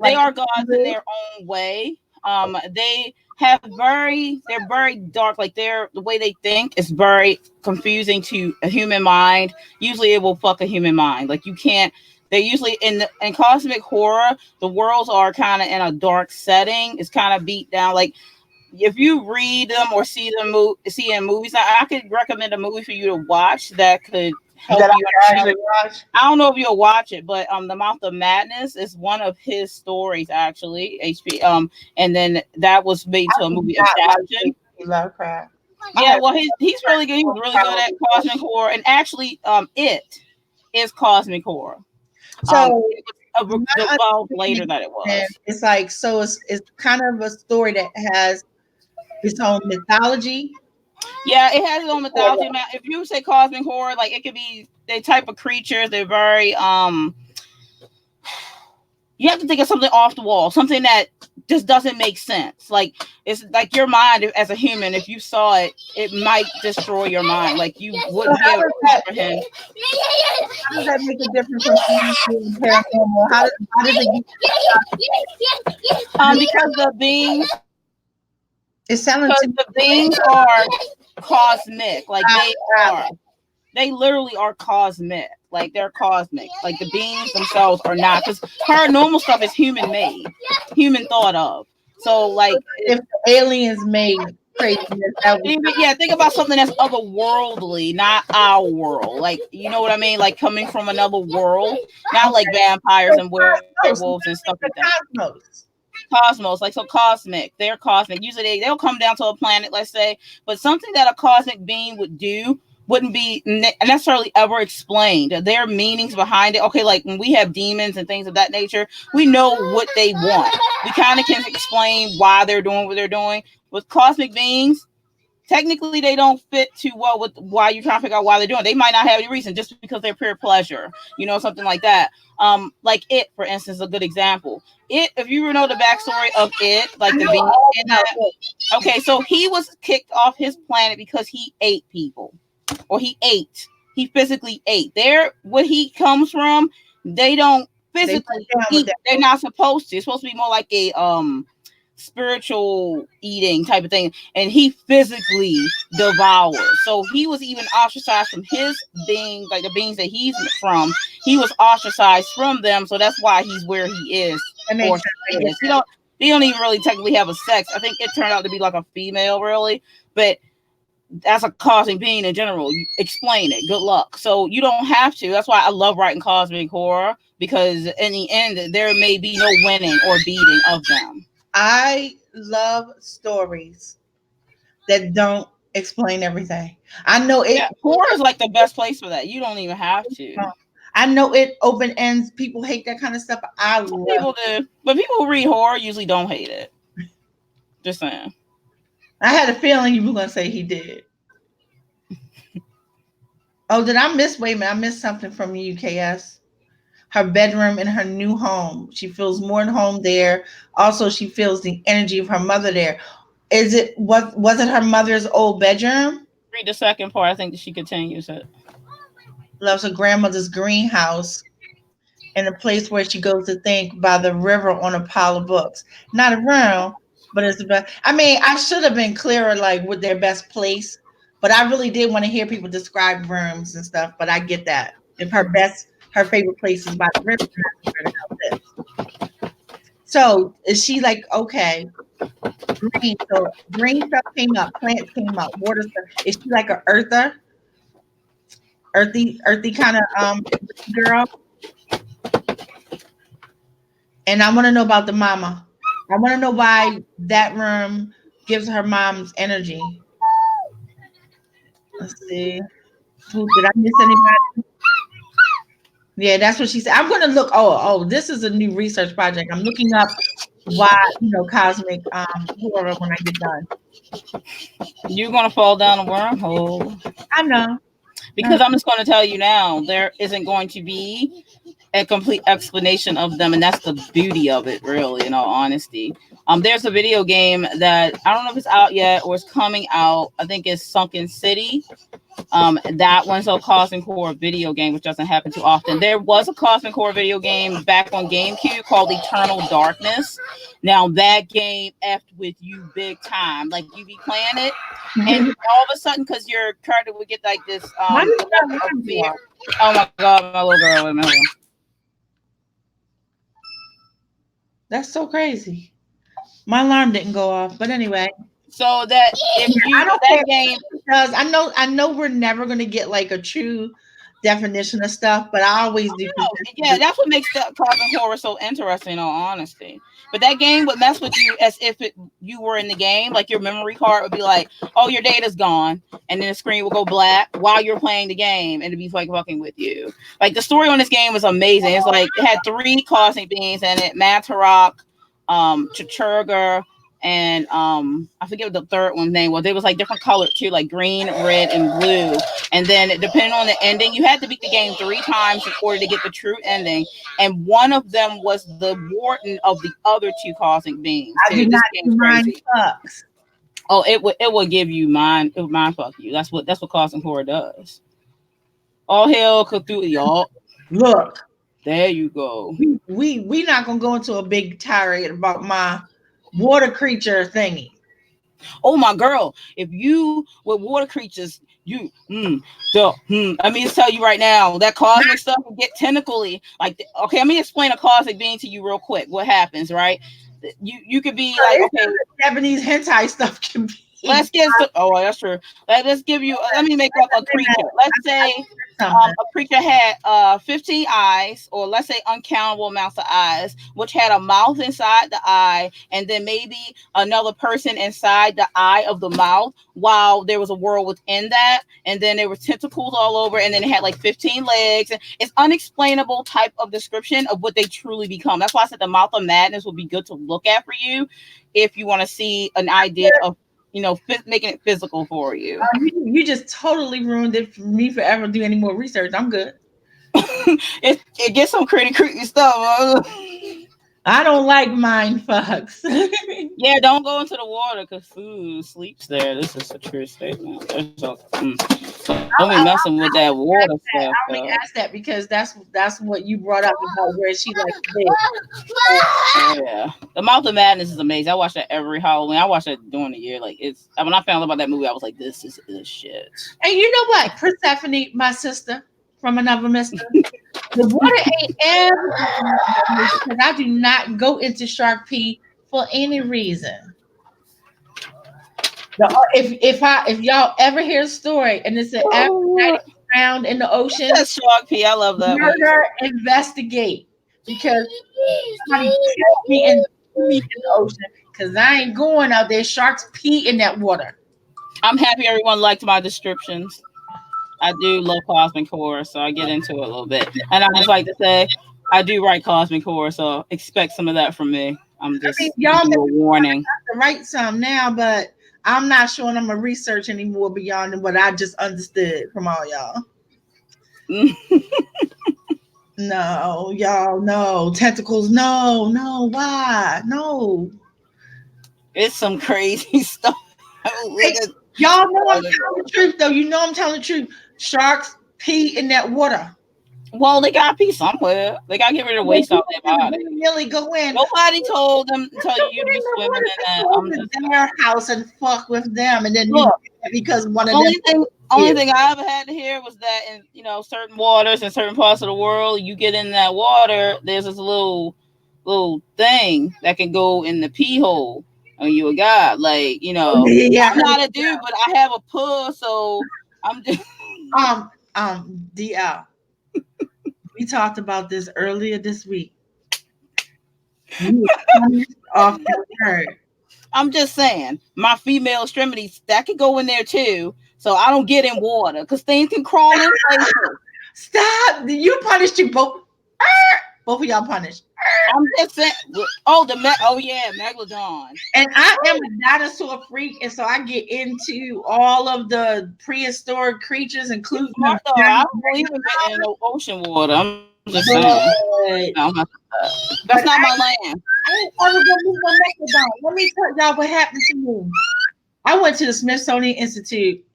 B: They are gods in their own way. They're very dark. Like the way they think is very confusing to a human mind. Usually it will fuck a human mind. Like you can't. They're usually in cosmic horror. The worlds are kind of in a dark setting. It's kind of beat down. Like if you read them or see see in movies, I could recommend a movie for you to watch that could help you actually watch. I don't know if you'll watch it, but The Mouth of Madness is one of his stories actually. HP and then that was made to a movie adaptation.
A: Lovecraft.
B: Yeah, well he's really good. He was really good at cosmic horror, and actually it is cosmic horror.
A: So
B: it was developed later that it was.
A: It's like so it's kind of a story that has its own mythology.
B: Yeah, it has its own mythology. If you say cosmic horror, like it could be the type of creatures. They're very you have to think of something off the wall, something that just doesn't make sense. Like it's like your mind as a human, if you saw it, it might destroy your mind. Like you wouldn't be able to comprehend.
A: How does that make a difference from paranormal? How does it
B: because the beings
A: the
B: beings are cosmic. Like they literally are cosmic. Like they're cosmic. Like the beings themselves are not, because paranormal stuff is human made, human thought of. So like
A: if aliens made craziness,
B: yeah, think about something that's otherworldly, not our world. Like you know what I mean? Like coming from another world, not like vampires and werewolves and stuff like that. Cosmos, like so cosmic. They're cosmic. Usually they'll come down to a planet, let's say, but something that a cosmic being would do wouldn't be necessarily ever explained. There are meanings behind it. Okay, like when we have demons and things of that nature, we know what they want. We kind of can explain why they're doing what they're doing. With cosmic beings, technically they don't fit too well with why you're trying to figure out why they're doing it. They might not have any reason, just because they're pure pleasure, you know, something like that. Like It, for instance, is a good example. If you know the backstory of It, like the being in that, okay, so he was kicked off his planet because he ate people. Or he physically ate. What he comes from, they don't physically eat. They're not supposed to. It's supposed to be more like a spiritual eating type of thing, and he physically devours. So he was even ostracized from his being, like the beings that he's from. He was ostracized from them, so that's why he's where he is. He don't even really technically have a sex. I think it turned out to be like a female, really, but as a cosmic being in general, you explain it. Good luck. So you don't have to. That's why I love writing cosmic horror, because in the end, there may be no winning or beating of them.
A: I love stories that don't explain everything. I know
B: Yeah,
A: it.
B: horror is like the best place for that. You don't even have to.
A: I know it. Open ends. People hate that kind of stuff. But I
B: Some
A: love
B: people
A: it.
B: do, but people who read horror usually don't hate it. Just saying.
A: I had a feeling you were gonna say he did. Oh, did I miss? Wait a minute. I missed something from you, KS. Her bedroom in her new home. She feels more at home there. Also, she feels the energy of her mother there. Is it what was it her mother's old bedroom?
B: Read the second part. I think that she continues it.
A: Loves her grandmother's greenhouse in a place where she goes to think by the river on a pile of books. Not a room, but it's the best. I mean, I should have been clearer, like with their best place, but I really did want to hear people describe rooms and stuff. But I get that if her favorite place is by the river, that's where the house is. So is she like okay? Green, so green stuff came up, plants came up, water stuff. Is she like a earthy kind of girl? And I want to know about the mama. I want to know why that room gives her mom's energy. Let's see. Who did I miss anybody? Yeah, that's what she said. I'm gonna look. This is a new research project. I'm looking up why cosmic horror when I get done.
B: You're gonna fall down a wormhole
A: I know.
B: because I'm just going to tell you now. There isn't going to be a complete explanation of them, and that's the beauty of it, really. In all honesty, there's a video game that I don't know if it's out yet or it's coming out. I think it's Sunken City. That one's a Cosmic Core video game, which doesn't happen too often. There was a Cosmic Core video game back on GameCube called Eternal Darkness. Now that game effed with you big time. Like you be playing it, and all of a sudden, because your character would get like this
A: Why did
B: level
A: that
B: of
A: alarm go
B: fear.
A: off?
B: Oh my god, my little girl! Wait a minute.
A: That's so crazy. My alarm didn't go off, but anyway,
B: So that if
A: I
B: you
A: don't
B: that
A: care
B: game,
A: because I know we're never gonna get like a true definition of stuff, but I always do.
B: no, yeah, that's what makes the cosmic horror so interesting. In all honesty, but that game would mess with you as if you were in the game. Like your memory card would be like, "Oh, your data's gone," and then the screen will go black while you're playing the game, and it'd be like fucking with you. Like the story on this game was amazing. It's like it had three cosmic beings in it: Matarok, Chachurga, and I forget what the third one's name was. It was like different colored too, like green, red, and blue. And then depending on the ending, you had to beat the game 3 times in order to get the true ending. And one of them was the warden of the other two cosmic beings
A: I do
B: too. This
A: not do
B: game's
A: mind
B: crazy.
A: fucks.
B: Oh, it will give you mind. It would mind fuck you. That's what cosmic horror does. All hell Cthulhu, y'all.
A: Look,
B: There you go.
A: we not gonna go into a big tirade about my water creature thingy.
B: Oh my girl, if you with water creatures, you I mean to tell you right now, that cosmic stuff will get tentacly. Like okay, let me explain a cosmic being to you real quick. What happens, right? You could be like,
A: It's
B: okay,
A: Japanese hentai stuff can be
B: let's get oh well, that's true. Let's give you let me make up a creature. Let's say
A: something.
B: a creature had 15 eyes, or let's say uncountable amounts of eyes, which had a mouth inside the eye, and then maybe another person inside the eye of the mouth, while there was a world within that, and then there were tentacles all over, and then it had like 15 legs. It's unexplainable type of description of what they truly become. That's why I said the mouth of madness would be good to look at for you if you want to see an idea of making it physical for you.
A: You just totally ruined it for me for ever do any more research. I'm good.
B: It gets some pretty creepy stuff.
A: I don't like mind fucks.
B: Yeah, don't go into the water because food sleeps there. This is a true statement. Don't be messing with that water stuff.
A: I only asked that because that's what you brought up about where she like lives.
B: Yeah, The Mouth of Madness is amazing. I watch that every Halloween. I watch that during the year. Like when I found out about that movie, I was like, this is the shit.
A: And you know what? Persephone, my sister from another mister. The water ain't ever because I do not go into shark pee for any reason. If y'all ever hear a story and it's an Aphrodite drowned in the ocean,
B: That's Shark P. I love that one.
A: murder investigate because somebody killed me in me in the ocean because I ain't going out there. Sharks pee in that water.
B: I'm happy everyone liked my descriptions. I do love cosmic horror, so I get into it a little bit. And I just like to say, I do write cosmic horror, so expect some of that from me. I'm
A: I mean,
B: just
A: y'all
B: giving
A: may
B: you a warning.
A: have to write some now, but I'm not showing them a research anymore beyond what I just understood from all y'all. No, y'all, no. Tentacles, no, no. Why? No.
B: It's some crazy stuff. Look
A: Hey,
B: at
A: y'all know I'm telling the truth, though. You know I'm telling the truth. Sharks pee in that water.
B: well, they got to pee somewhere. They got to get rid of
A: When
B: waste out
A: people
B: their
A: just
B: body.
A: really go in,
B: Nobody told them tell
A: don't
B: you
A: put
B: to be
A: in the
B: swimming
A: water.
B: in
A: Just
B: that.
A: go
B: I'm
A: to
B: just
A: their house and fuck with them, and then you
B: look.
A: because one of them
B: Only thing, only
A: is.
B: thing I ever had to hear was that in certain waters in certain parts of the world, you get in that water, there's this little thing that can go in the pee hole, and you a god. Like
A: Oh, yeah, yeah, I
B: I'm
A: heard
B: not a dude, but I have a puss, so I'm just.
A: DL. We talked about this earlier this week. You were punished off the earth.
B: I'm just saying, my female extremities that could go in there too, so I don't get in water because things can crawl in places.
A: Stop! You punished you both. Both of y'all punished.
B: I'm just saying. Oh, oh yeah, megalodon.
A: And I am a dinosaur freak, and so I get into all of the prehistoric creatures,
B: You're
A: including the
B: smart though. I don't believe in getting in the ocean water. I'm just saying.
A: but,
B: No, that's not
A: but
B: my land.
A: I ain't ever gonna meet no megalodon. Let me tell y'all what happened to me. I went to the Smithsonian Institute.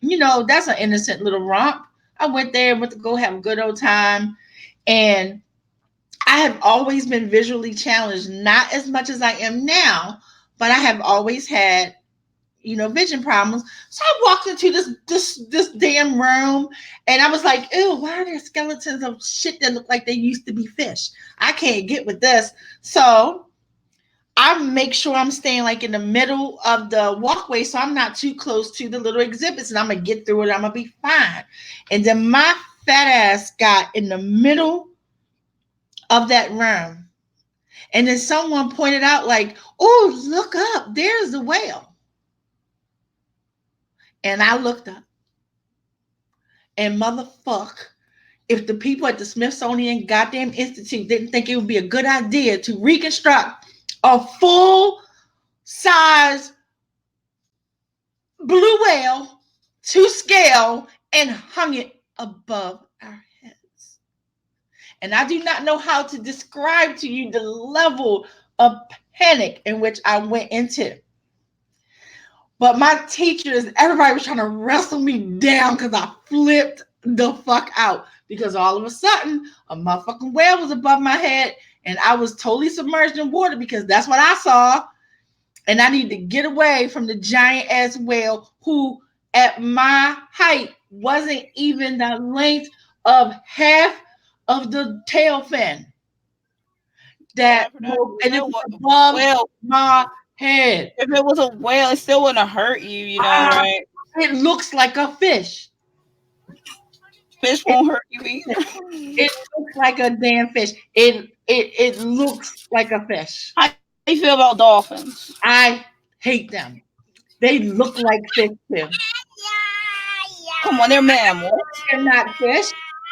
A: That's an innocent little romp. I went there, went to go have a good old time, and I have always been visually challenged, not as much as I am now, but I have always had, vision problems. So I walked into this damn room and I was like, ew, why are there skeletons of shit that look like they used to be fish? I can't get with this. So I make sure I'm staying like in the middle of the walkway so I'm not too close to the little exhibits and I'm gonna get through it. I'm gonna be fine. And then my fat ass got in the middle of that room. And then someone pointed out, like, oh, look up, there's the whale. And I looked up, and motherfuck, if the people at the Smithsonian Goddamn Institute didn't think it would be a good idea to reconstruct a full size blue whale to scale and hung it above our heads. And I do not know how to describe to you the level of panic in which I went into. But my teachers, everybody was trying to wrestle me down because I flipped the fuck out. Because all of a sudden, a motherfucking whale was above my head and I was totally submerged in water because that's what I saw. And I need to get away from the giant ass whale who, at my height, wasn't even the length of half of the tail fin. And it was above
B: Well,
A: my head.
B: if it was a whale, it still wouldn't hurt you, right?
A: It looks like a fish.
B: Fish won't hurt you either.
A: It looks like a damn fish. It looks like a fish.
B: How you feel about dolphins?
A: I hate them. They look like fish too.
B: Come on, they're mammals.
A: They're not fish.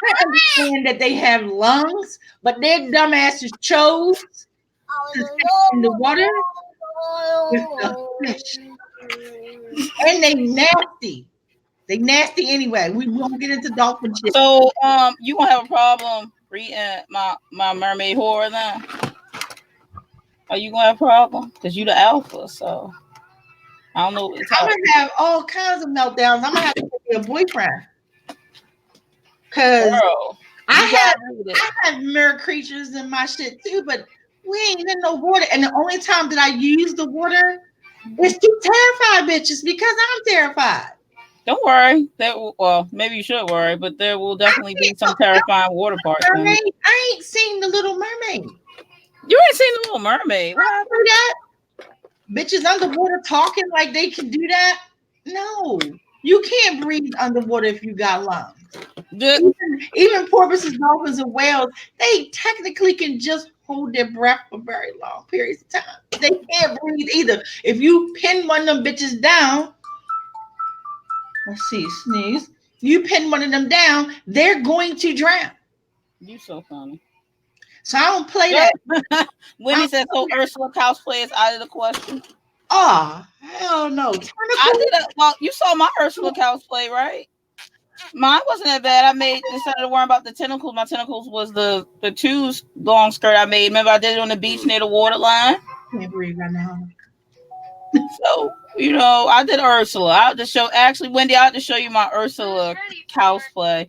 A: I understand that they have lungs, but their dumbasses chose to stay in the water with the fish. And they nasty. They nasty anyway. We won't get into dolphin shit.
B: So, you gonna have a problem reading my mermaid horror then? Are you gonna have a problem? Because you the alpha, so I don't know.
A: I'm gonna have all kinds of meltdowns. I'm gonna have to get a boyfriend. Cause
B: Girl,
A: I have mirror creatures in my shit too, but we ain't in no water. And the only time that I use the water is to terrify bitches because I'm terrified.
B: don't worry. Well, maybe you should worry, but there will definitely be some terrifying water parts.
A: I ain't seen the Little Mermaid.
B: You ain't seen the Little Mermaid. What happened?
A: That bitches underwater talking like they can do that? No, you can't breathe underwater if you got lungs. Even porpoises, dolphins, and whales, they technically can just hold their breath for very long periods of time. They can't breathe either. If you pin one of them bitches down, let's see, sneeze. You pin one of them down, they're going to drown.
B: You so funny.
A: So I don't play that. I
B: Wendy
A: don't
B: said, so
A: play that.
B: Ursula cosplay is out of the question.
A: Oh, hell no.
B: I
A: Tentacle.
B: did a well. You saw my Ursula cosplay, right? Mine wasn't that bad. I made instead of worrying about the tentacles, my tentacles was the two long skirt I made. Remember, I did it on the beach near the water line.
A: Can't breathe right now.
B: So I did Ursula. I'll just show. Actually, Wendy, I'll just show you my Ursula cosplay.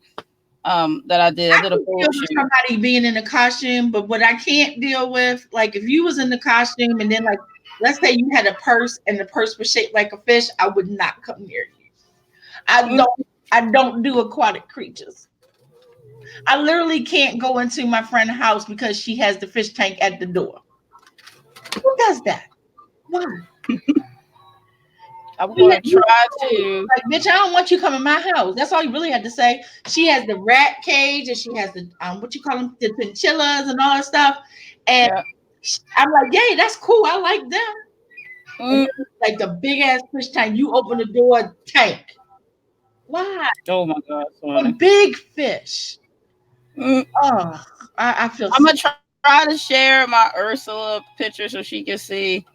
B: That I did. I
A: I
B: did a
A: can
B: photo
A: deal with
B: shoot.
A: somebody being in a costume, but what I can't deal with, like if you was in the costume and then like let's say you had a purse and the purse was shaped like a fish, I would not come near you. I
B: Mm,
A: don't I don't do aquatic creatures. I literally can't go into my friend's house because she has the fish tank at the door. Who does that? Why?
B: I'm going to try to.
A: Like, bitch, I don't want you coming in my house. That's all you really had to say. She has the rat cage and she has the what you call them, the chinchillas and all that stuff. And
B: Yeah.
A: I'm like, yay, that's cool. I like them. And
B: Mm,
A: then, like the big ass fish tank, you open the door, tank. Why?
B: oh my God,
A: A
B: funny.
A: big fish.
B: Mm,
A: Oh, I feel
B: I'm
A: sick.
B: gonna try to share my Ursula picture so she can see.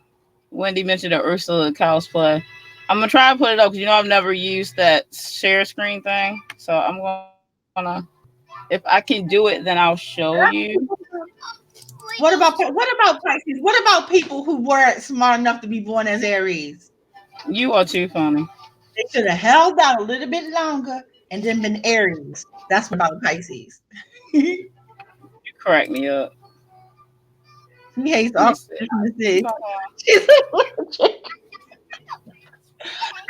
B: Wendy mentioned the Ursula cosplay. I'm gonna try to put it up because I've never used that share screen thing. So I'm gonna, if I can do it, then I'll show you.
A: What about Pisces? What about people who weren't smart enough to be born as Aries?
B: You are too funny.
A: They should have held out a little bit longer and then been Aries. That's what about Pisces. He
B: You crack me up.
A: hates
B: Let
A: all
B: me see.
A: Christmases.
B: No,
A: She's allergic.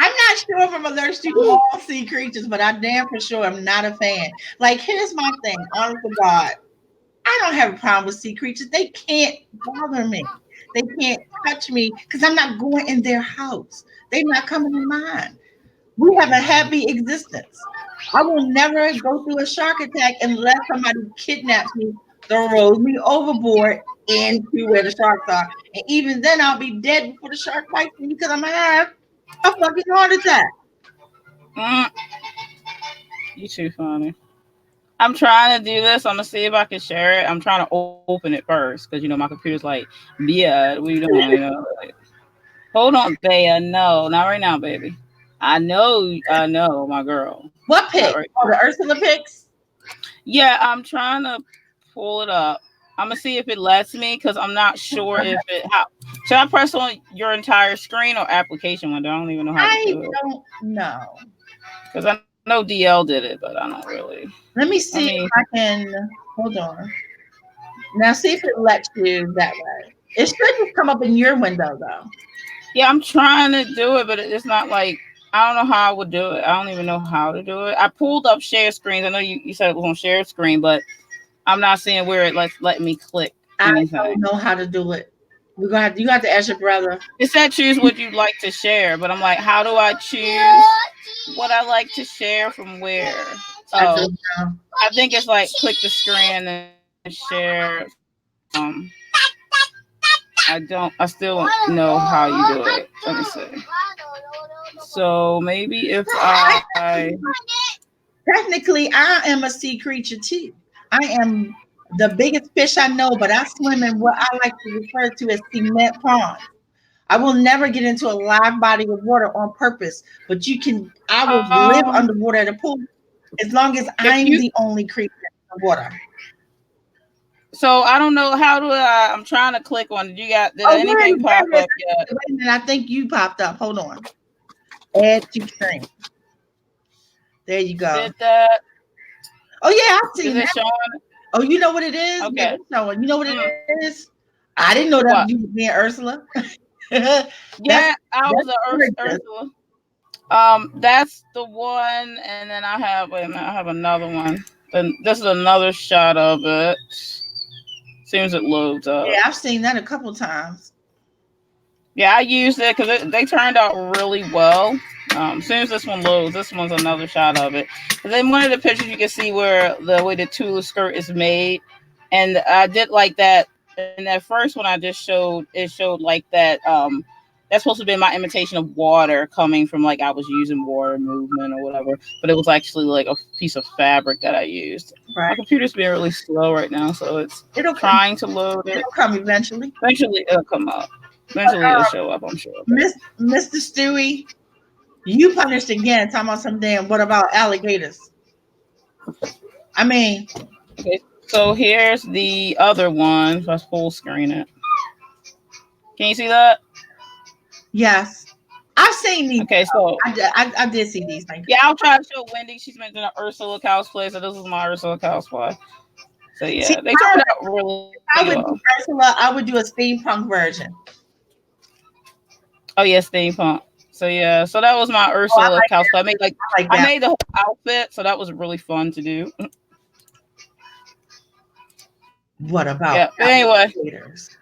A: I'm not sure if I'm allergic to all sea creatures, but I damn for sure I'm not a fan. Like, here's my thing, honest to God. I don't have a problem with sea creatures. They can't bother me. They can't touch me because I'm not going in their house. They're not coming in mine. We have a happy existence. I will never go through a shark attack unless somebody kidnaps me, throws me overboard into where the sharks are. And even then, I'll be dead before the shark bites me because I'm going to have a fucking heart attack.
B: mm, you too funny. I'm trying to do this. I'm gonna see if I can share it. I'm trying to open it first because my computer's like, yeah, what are you doing? Like, hold on, Bea. No, not right now, baby. I know, my girl.
A: What
B: Not
A: pick?
B: right
A: Oh,
B: now.
A: the Ursula picks?
B: Yeah, I'm trying to pull it up. I'm gonna see if it lets me because I'm not sure if it how should I press on your entire screen or application window? I don't even know how to
A: I
B: do it
A: don't know.
B: because I know DL did it, but I don't really.
A: Let me
B: I
A: see
B: mean,
A: if I can. Hold on. Now, see if it lets you that way. It should just come up in your window, though.
B: yeah, I'm trying to do it, but it's not like I don't know how I would do it. I don't even know how to do it. I pulled up share screens. I know you said it was on share screen, but I'm not seeing where it let me click
A: I don't
B: anything.
A: know how to do it. You got to ask your brother.
B: It said choose what you'd like to share, but I'm like, how do I choose what I like to share from where?
A: I
B: Oh,
A: don't know.
B: I think it's like click the screen and share from. I still don't know how you do it. Let me see. So maybe if I
A: Technically, I am a sea creature too. I am the biggest fish I know, but I swim in what I like to refer to as cement ponds. I will never get into a live body of water on purpose, but I will live
B: um
A: underwater at a pool as long as
B: if
A: I'm
B: you
A: the only creature in the water.
B: so I don't know how do I'm trying to click on it. Did
A: Oh,
B: anything pop
A: there it is.
B: up yet?
A: Wait a minute. I think you popped up. Hold on. Add to screen. There you go.
B: Did that
A: Oh, yeah, I've
B: is
A: seen
B: it
A: that.
B: showing?
A: Oh, you know what it is? Yeah,
B: Okay.
A: it's showing. You know what it
B: Mm,
A: is? I didn't know that was
B: what?
A: you being Ursula. that's
B: Yeah, I was
A: that's
B: a
A: gorgeous.
B: Ursula. That's the one, and then I have wait a minute, I have another one. And this is another shot of it. Seems it loads
A: Yeah,
B: up.
A: I've seen that a couple times.
B: Yeah, I used it because they turned out really well. As soon as this one loads, this one's another shot of it. And then one of the pictures you can see where the way the tulle skirt is made, and I did like that. in that first one I just showed, it showed like that. That's supposed to be my imitation of water coming from like I was using water movement or whatever, but it was actually like a piece of fabric that I used. My
A: Right.
B: computer's being really slow right now, so it's
A: It'll come.
B: trying to load it.
A: It'll come eventually.
B: Eventually, it'll come up. Eventually, it'll show up. I'm sure.
A: Mr. Stewie, you punished again. Talking about some damn. What about alligators? I mean,
B: Okay, so here's the other one. Let's full screen it. Can you see that?
A: yes, I've seen these.
B: Okay, so
A: I did see these things.
B: yeah, I'll try to show Wendy. She's mentioned an Ursula cosplay, so this is my Ursula cosplay. So
A: See,
B: yeah, they turned out really
A: I
B: well.
A: would do Ursula. I would do a steampunk version.
B: Oh yeah, steampunk. So yeah, so that was my
A: Oh, I
B: Ursula
A: like
B: cosplay. I made
A: I like
B: I
A: that.
B: made the whole outfit, so that was really fun to do.
A: What about
B: Yeah, but anyway,
A: alligators?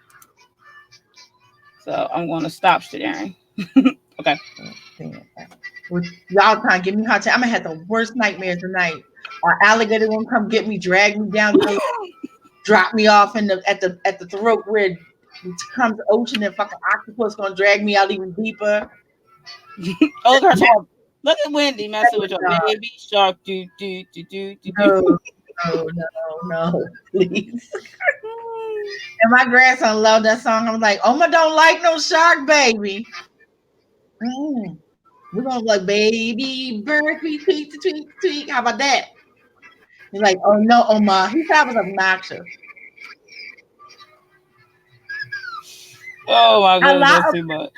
B: so I'm going to stop sharing. Okay.
A: With y'all trying to give me hot time. I'm gonna have the worst nightmares tonight. Or alligator gonna come get me, drag me down, drop me off in the throat where it comes the ocean and fucking octopus gonna drag me out even deeper.
B: Oh, look at Wendy messing with your baby shark. Do do do do do
A: No,
B: do.
A: no, please. And my grandson loved that song. I'm like, Oma don't like no shark, baby. Mm. We're gonna like baby bird, tweet, tweet, tweet, tweet. How about that? He's like, oh no, Oma. He thought it was obnoxious.
B: Oh my
A: A
B: goodness,
A: lot
B: that's
A: of
B: too much.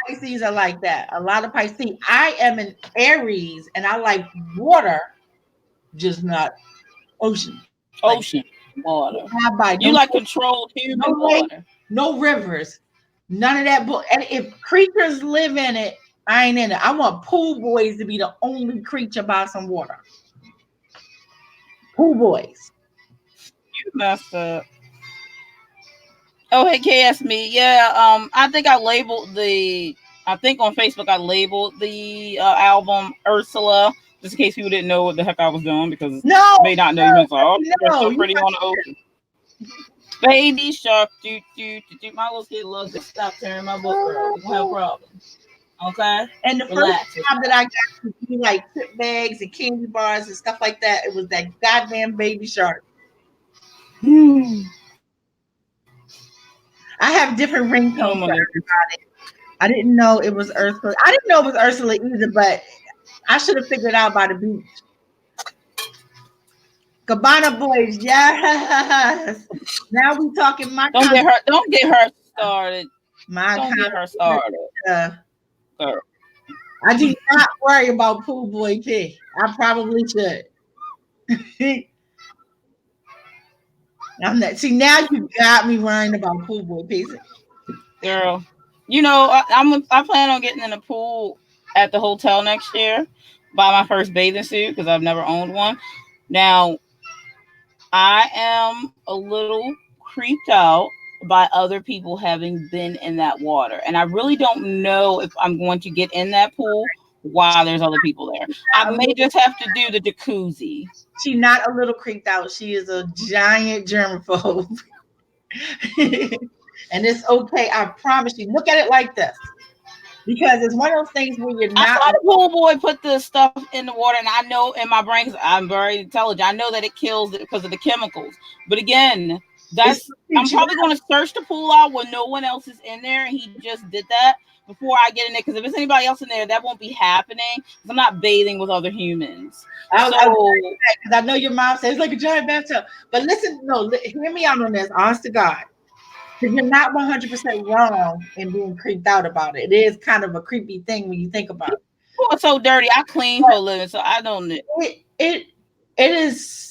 A: Pisces are like that. A lot of Pisces. I am an Aries and I like water, just not ocean. Like
B: Ocean water.
A: have by
B: You
A: no
B: like controlled human
A: no lake,
B: water.
A: no rivers, none of that. And if creatures live in it, I ain't in it. I want pool boys to be the only creature by some water. Pool boys.
B: You messed up. Oh hey KS me. Yeah, I think I labeled the I think on Facebook I labeled the album Ursula, just in case people didn't know what the heck I was doing because
A: No,
B: may not know you meant like, oh they're
A: no,
B: so pretty on the ocean. Baby shark, do do do do. My little kid loves to stop tearing my book, girl. We don't have a problem. Okay,
A: and the first
B: relax.
A: job that I got to do like chip bags and candy bars and stuff like that, it was that goddamn baby shark. I have different
B: Oh
A: ringtones
B: my
A: for
B: god.
A: everybody. I didn't know it was Ursula. I didn't know it was Ursula either, but I should have figured it out by the beach. Cabana boys, yes. Now we talking my
B: Don't
A: kind.
B: get her. Don't get her started.
A: My
B: Don't get
A: kind.
B: her started. Girl.
A: I do not worry about pool boy P. I probably should. I'm not. See, now you got me worrying about pool boy P.
B: Girl. You know, I plan on getting in the pool at the hotel next year. Buy my first bathing suit because I've never owned one. Now, I am a little creeped out by other people having been in that water. And I really don't know if I'm going to get in that pool while there's other people there. I may just have to do the jacuzzi.
A: She's not a little creeped out. She is a giant germaphobe. And it's okay. I promise you. Look at it like this. Because it's one of those things where you're
B: I
A: not.
B: saw the pool boy put the stuff in the water, and I know in my brain, 'cause I'm very intelligent. I know that it kills it because of the chemicals. But again, I'm probably going to search the pool out when no one else is in there, and he just did that before I get in there. Because if it's anybody else in there, that won't be happening. Because I'm not bathing with other humans.
A: Because I know your mom says it's like a giant bathtub. But listen, no, hear me out on this. Honest to God. Because you're not 100% wrong in being creeped out about it. It is kind of a creepy thing when you think about it.
B: People are so dirty. I clean for a living, so I don't know.
A: It is.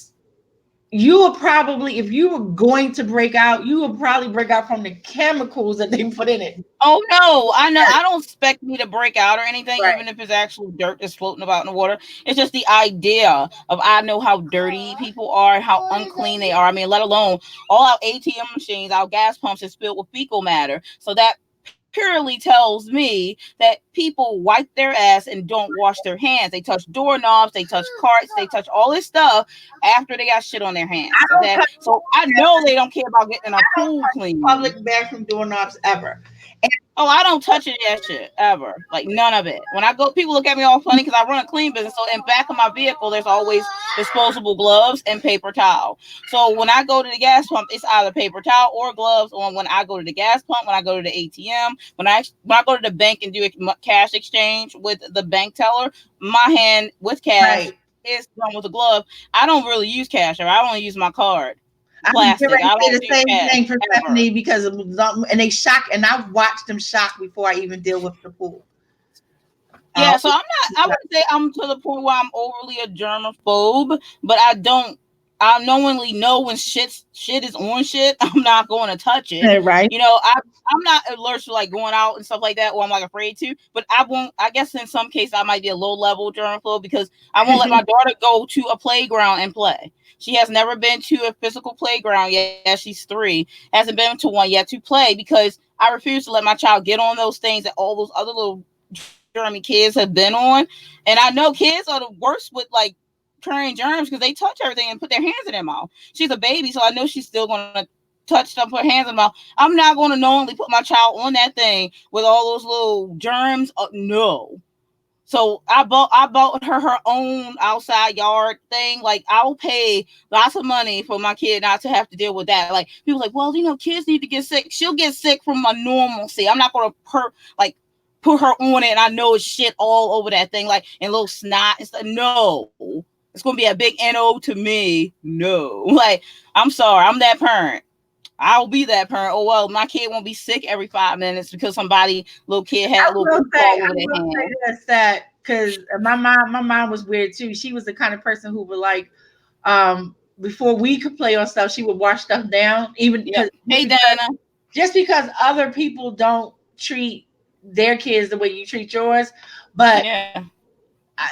A: You will probably, if you were going to break out, you will probably break out from the chemicals that they put in it.
B: Oh no, I know. I don't expect me to break out or anything, right. Even if it's actual dirt that's floating about in the water. It's just the idea of I know how dirty people are, how unclean they are. I mean, let alone all our ATM machines, our gas pumps is filled with fecal matter. So that purely tells me that people wipe their ass and don't wash their hands. They touch doorknobs, they touch carts, they touch all this stuff after they got shit on their
A: I
B: hands.
A: don't
B: Okay,
A: touch
B: so I know they don't care about getting a pool clean.
A: public bathroom doorknobs ever.
B: Oh, I don't touch it that shit ever. Like none of it. When I go, people look at me all funny because I run a clean business. So in back of my vehicle, there's always disposable gloves and paper towel. So when I go to the gas pump, it's either paper towel or gloves. Or when I go to the gas pump, when I go to the ATM, when I go to the bank and do a cash exchange with the bank teller, my hand with cash
A: Right.
B: is done with a glove. I don't really use cash, or I only use my card,
A: I was getting
B: plastic.
A: ready
B: I
A: to say
B: don't
A: the
B: do
A: same
B: cash
A: thing for
B: ever.
A: Stephanie because of, and they shock, and I've watched them shock before I even deal with the pool.
B: Yeah, so I'm not. I wouldn't say I'm to the point where I'm overly a germaphobe, but I don't. I knowingly know when shit is on shit. I'm not going to touch it.
A: Right.
B: You know, I'm not allergic to like going out and stuff like that, or I'm like afraid to. But I won't. I guess in some cases I might be a low level germaphobe because I won't let my daughter go to a playground and play. She has never been to a physical playground yet. She's 3, hasn't been to one yet to play because I refuse to let my child get on those things that all those other little germy kids have been on. And I know kids are the worst with like carrying germs because they touch everything and put their hands in their mouth. She's a baby, so I know she's still going to touch stuff, put hands in her mouth. I'm not going to knowingly put my child on that thing with all those little germs. No. So I bought her own outside yard thing. Like I'll pay lots of money for my kid not to have to deal with that. Like people like, well, kids need to get sick. She'll get sick from a normalcy. I'm not gonna like put her on it and I know it's shit all over that thing, like and little snot and stuff. No. It's gonna be a big NO to me. No. Like, I'm sorry, I'm that parent. I'll be that parent. Oh well, my kid won't be sick every 5 minutes because somebody little kid had a little poop all
A: I
B: over their
A: will say
B: hand.
A: this that because my mom was weird too. She was the kind of person who would like, before we could play on stuff, she would wash stuff down, even
B: Yep.
A: because
B: Hey Dana.
A: just because other people don't treat their kids the way you treat yours, but
B: Yeah.
A: I,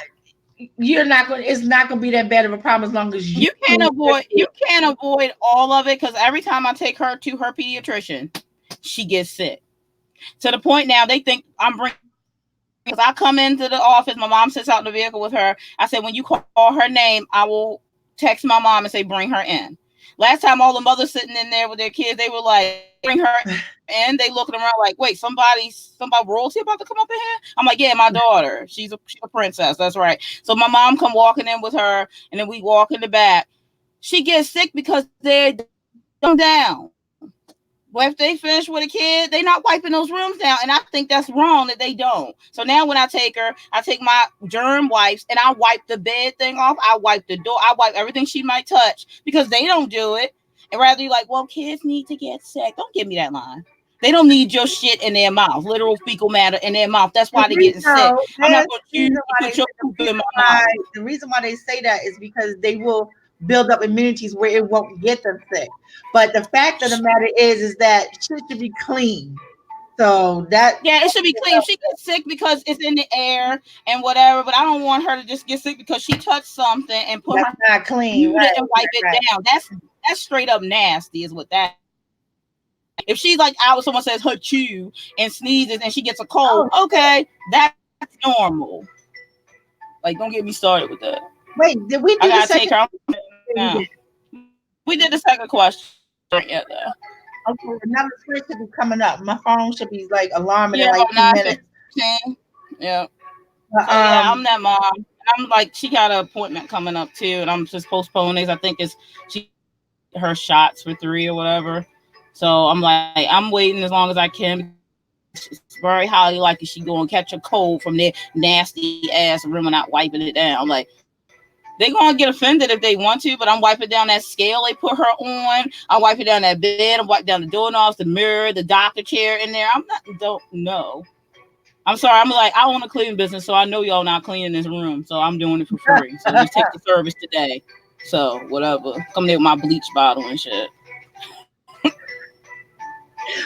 A: you're not going. It's not going to be that bad of a problem as long as you
B: You can't
A: clean your
B: avoid you
A: kid.
B: can't avoid all of it because every time I take her to her pediatrician, she gets sick. To the point now they think I'm bringing because I come into the office, my mom sits out in the vehicle with her. I said, when you call her name, I will text my mom and say, bring her in. Last time, all the mothers sitting in there with their kids, they were like, bring her in. They looking around like, wait, somebody royalty about to come up in here? I'm like, yeah, my daughter. She's a princess. That's right. So my mom come walking in with her, and then we walk in the back. She gets sick because they don't down. But if they finish with a kid, they not wiping those rooms down. And I think that's wrong that they don't. So now when I take her, I take my germ wipes and I wipe the bed thing off. I wipe the door. I wipe everything she might touch because they don't do it. And rather you're like, well, kids need to get sick. Don't give me that line. They don't need your shit in their mouth, literal fecal matter in their mouth. That's
A: The
B: why they're getting sick. I'm not
A: there's
B: going to
A: the
B: choose
A: reason
B: to
A: why they
B: put
A: say
B: your
A: the
B: poop in
A: reason
B: my
A: why
B: mouth.
A: the reason why they say that is because they will build up immunities where it won't get them sick. But the fact of the matter is that shit should be clean. So that
B: Yeah, it should be clean. She gets sick because it's in the air and whatever, but I don't want her to just get sick because she touched something and put
A: that's
B: her
A: not clean,
B: use
A: right?
B: it and wipe it
A: Right.
B: down. That's straight up nasty, is what that is. If she's like out, someone says her chew and sneezes and she gets a cold,
A: Oh
B: okay, that's normal. Like, don't get me started with that.
A: wait, did we
B: I
A: do the
B: gotta take
A: second?
B: her out
A: We
B: now.
A: did.
B: We did the second question yet though.
A: Okay, another switch should be coming up. My phone should be like alarming
B: Yeah,
A: in like
B: about
A: 2 minutes.
B: 9:15. Yeah.
A: But,
B: So yeah, I'm that mom. I'm like, she got an appointment coming up too, and I'm just postponing. I think it's she got to get her shots for 3 or whatever. So I'm like, I'm waiting as long as I can because it's very highly likely she going to catch a cold from their nasty ass room and not wiping it down. Like, they gonna get offended if they want to, but I'm wiping down that scale they put her on. I'm wiping down that bed. I'm wiping down the doorknobs, the mirror, the doctor chair in there. I'm not don't know. I'm sorry. I'm like, I own a cleaning business, so I know y'all not cleaning this room, so I'm doing it for free. So just take the service today. So whatever. Come there with my bleach bottle and shit.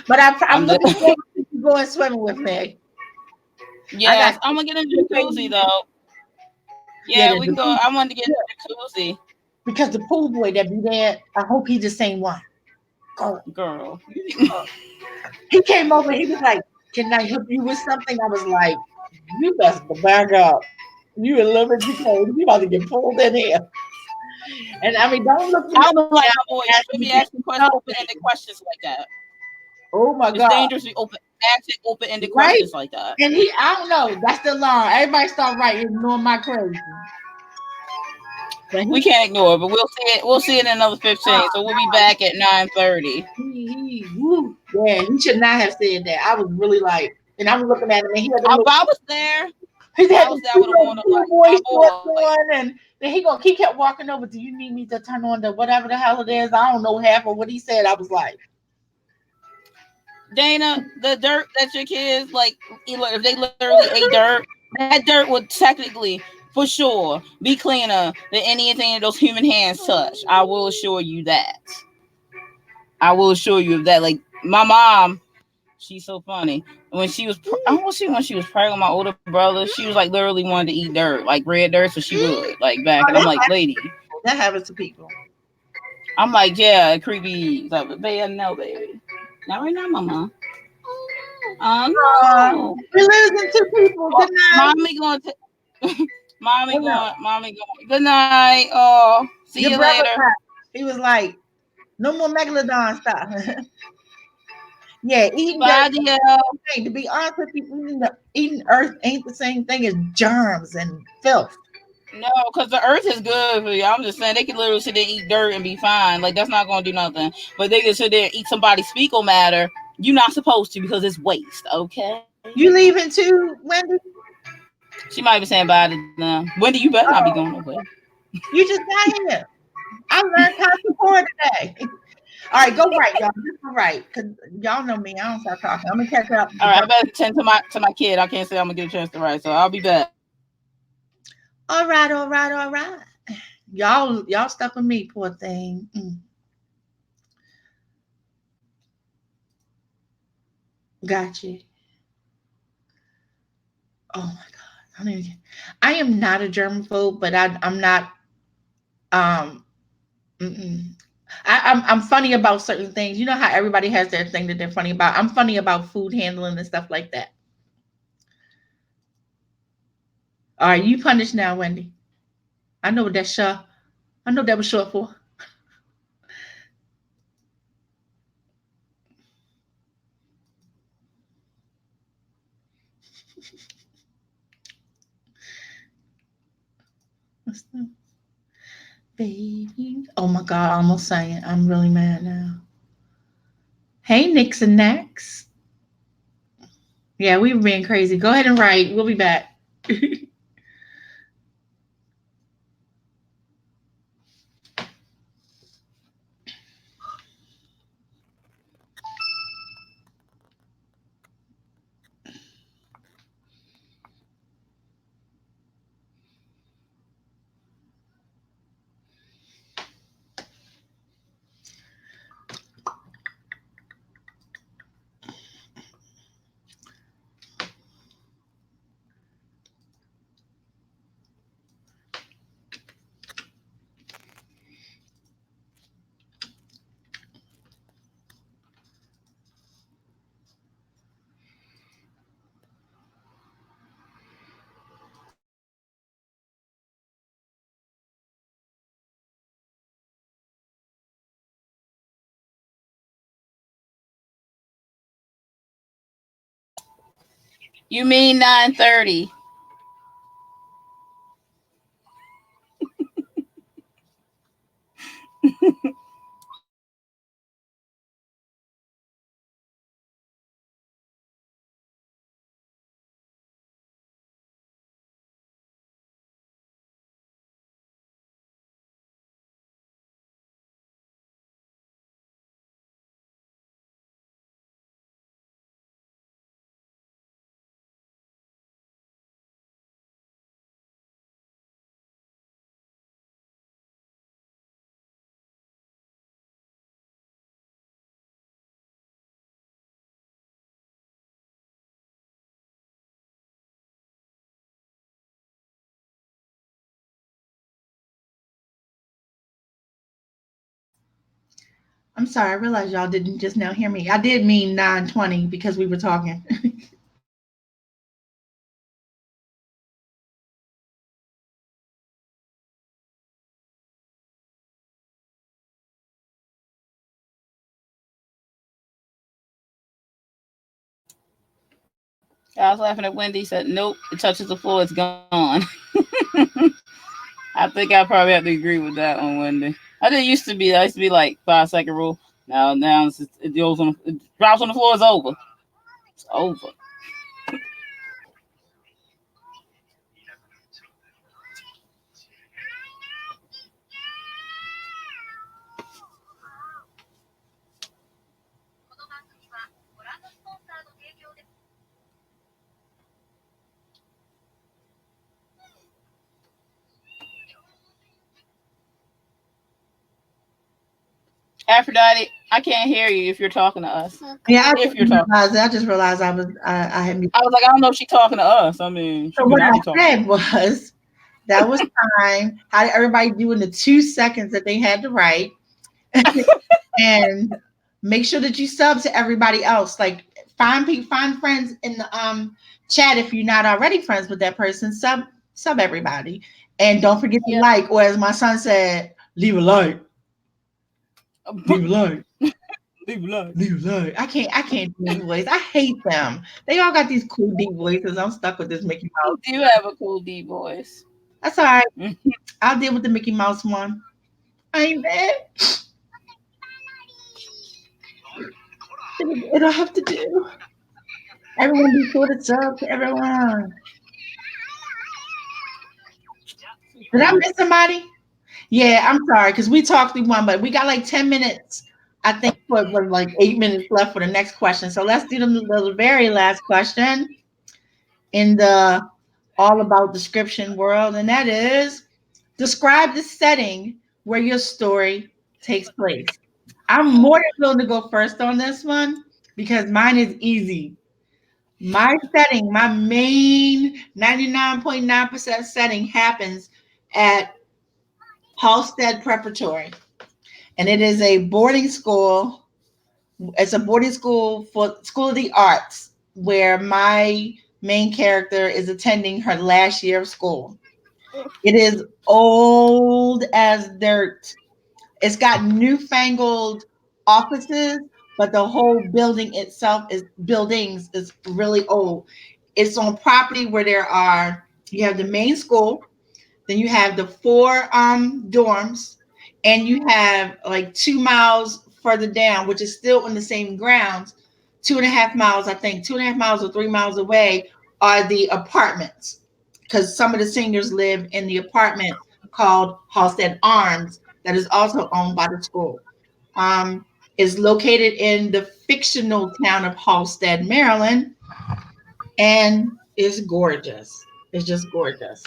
A: but
B: I'm
A: I'm
B: just
A: looking forward to you going swimming with me. I
B: yes.
A: got
B: I'm gonna get in the jacuzzi though.
A: yeah,
B: Yeah, we can go. I wanted to get in the jacuzzi,
A: because the pool boy that be there, I hope he the same one. Go.
B: girl.
A: He came over. He was like, Can I help you with something? I was like, you best back up. You a little bit too close. You about to get pulled in here. And I mean, don't look me
B: I
A: up
B: was like,
A: and down
B: my boy, you
A: and ask
B: should
A: me,
B: be
A: did
B: asking
A: you know
B: open-ended
A: me?
B: questions like that.
A: Oh my
B: It's
A: God.
B: dangerous to open asking open-ended
A: Right?
B: questions like that.
A: And I don't know. That's the alarm. Everybody start writing, ignoring my crazy. But
B: We can't ignore it, but we'll see it. We'll see it in another 15. So we'll be
A: no,
B: back at 9:30.
A: woo, yeah, he should not have said that. I was really like, and I'm looking at him, and he had the
B: If
A: little,
B: I was there,
A: he
B: if
A: had
B: I
A: the
B: was there, I
A: two
B: would have
A: little
B: warned him
A: blue
B: like,
A: boy
B: my
A: shorts
B: boy,
A: on, and then he kept walking over. Do you need me to turn on the whatever the hell it is? I don't know half of what he said. I was like,
B: Dana, the dirt that your kids like, if they literally ate dirt, that dirt would technically, for sure, be cleaner than anything that those human hands touch. I will assure you that. I will assure you of that. Like my mom, she's so funny. When she was, I want to see when she was pregnant with my older brother, she was like literally wanted to eat dirt, like red dirt, so she would like back.
A: oh,
B: And I'm like, lady,
A: that happens to people.
B: I'm like, yeah, creepy. Like, baby, no, baby, not right now, mama.
A: Uh,
B: Oh no.
A: we losing two people. Good
B: Well,
A: night.
B: mommy going to,
A: Oh no,
B: mommy going. Good night. Oh, see
A: your
B: you
A: brother
B: later.
A: left. He was like, no more megalodon stuff. Yeah, eating dirt
B: Bye,
A: ain't
B: dear.
A: the same thing. To be honest with you, eating earth ain't the same thing as germs and filth.
B: No, because the earth is good for you. I'm just saying they can literally sit there and eat dirt and be fine. Like that's not gonna do nothing. But they can sit there and eat somebody's fecal matter. You're not supposed to because it's waste. Okay.
A: You leaving too, Wendy?
B: She might be saying bye to them. Wendy, you better not be
A: Oh,
B: going away.
A: you just got here. I learned how to support today. All right, go right, y'all. Just go right, cause y'all know me. I don't stop talking. I'm gonna catch up with
B: All
A: the
B: right,
A: time.
B: I better tend to my kid. I can't say I'm gonna get a chance to write, so I'll be back.
A: All right, all right, all right. Y'all stuck with me, poor thing. Got you. Oh my God, I am not a germaphobe, but I'm not. Um, mm-mm. I'm funny about certain things. You know how everybody has their thing that they're funny about. I'm funny about food handling and stuff like that. All right, you punished now, Wendy. I know what that short. I know that was short for. What's the baby? Oh my God, I almost sang it. I'm really mad now. Hey, Nicks and Nacks. Yeah, we were being crazy. Go ahead and write. We'll be back.
B: You mean 9:30?
A: I'm sorry. I realized y'all didn't just now hear me. I did mean 9:20 because we were talking.
B: I was laughing at Wendy. Said, "Nope, it touches the floor, it's gone." I think I probably have to agree with that on Wendy. I didn't used to be. I used to be like 5 second rule. Now it goes on. It drops on the floor. It's over. It's over. Aphrodite, I can't hear you if you're talking to us.
A: Yeah, I
B: If you're
A: didn't
B: talking,
A: realize that. I just realized I had me.
B: I was like, I don't know if she's talking to us. I mean, she
A: So
B: could
A: what
B: not be
A: I
B: talking.
A: said was that was time. How did everybody do in the 2 seconds that they had to write? And make sure that you sub to everybody else. Like find friends in the chat if you're not already friends with that person. Sub everybody, and don't forget to
B: Yeah.
A: like. Or as my son said, leave a like, leave a like,
B: Leave blood.
A: leave a like. I can't do these voices. I hate them. They all got these cool deep voices. I'm stuck with this Mickey Mouse.
B: You do have a cool deep voice.
A: That's all right. I'll deal with the Mickey Mouse one. I ain't mad. It'll have to do. Everyone be sure to sub to everyone. Did I miss somebody? Yeah, I'm sorry because we talked through one, but we got like 10 minutes. I think for like 8 minutes left for the next question. So let's do the very last question in the all about description world, and that is describe the setting where your story takes place. I'm more than willing to go first on this one because mine is easy. My setting, my main 99.9% setting happens at Halstead Preparatory. And it is a boarding school. It's a boarding school for School of the Arts where my main character is attending her last year of school. It is old as dirt. It's got newfangled offices, but the whole buildings is really old. It's on property where you have the main school, then you have the four dorms, and you have like 2 miles further down, which is still on the same grounds, 2.5 miles, I think, 2.5 miles or 3 miles away are the apartments. Because some of the seniors live in the apartment called Halstead Arms, that is also owned by the school. Um, is located in the fictional town of Halstead, Maryland, and is gorgeous. It's just gorgeous.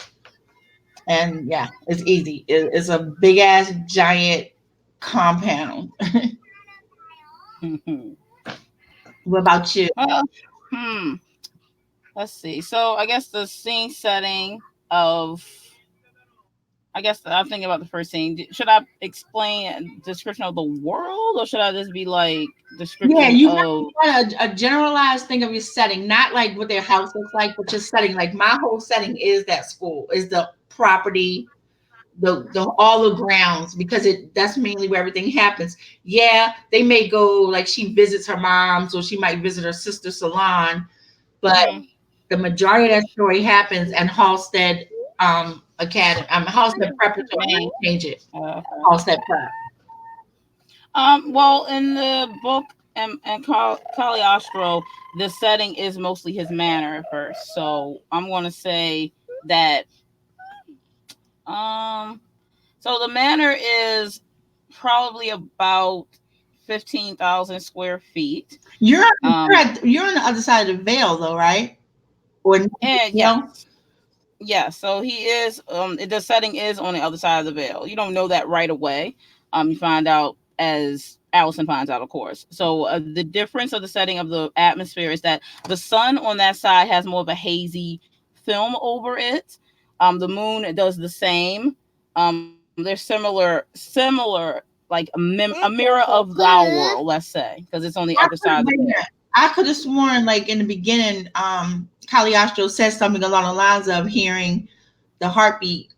A: And yeah, it's easy. It's a big ass giant compound. What about you?
B: Well, hmm. Let's see. So I guess the scene setting of I guess I'm thinking about the first scene. Should I explain a description of the world, or should I just be like
A: Yeah,
B: description
A: you
B: of?
A: have a generalized thing of your setting, not like what their house looks like, but just setting. Like my whole setting is that school, is the property, the all the grounds, because it that's mainly where everything happens. Yeah, they may go like she visits her mom's or she might visit her sister's salon, but
B: Mhm.
A: the majority of that story happens in Halstead Academy. Halstead Preparatory. Let
B: Main.
A: me change it.
B: Okay.
A: Halstead Prep.
B: Well, in the book and Cagliostro, the setting is mostly his manor at first. So I'm going to say that. Um. So the manor is probably about 15,000 square feet. Um.
A: You're on the other side of the veil though, right? Or
B: And yeah,
A: no?
B: yeah, so he is. The setting is on the other side of the veil. You don't know that right away. You find out as Allison finds out, of course. So the difference of the setting of the atmosphere is that the sun on that side has more of a hazy film over it. The moon does the same. They're similar, like a mirror of our world, let's say, because it's on the
A: I
B: other
A: could
B: side of the veil.
A: I could have sworn like in the beginning, Cagliostro said something along the lines of hearing the heartbeat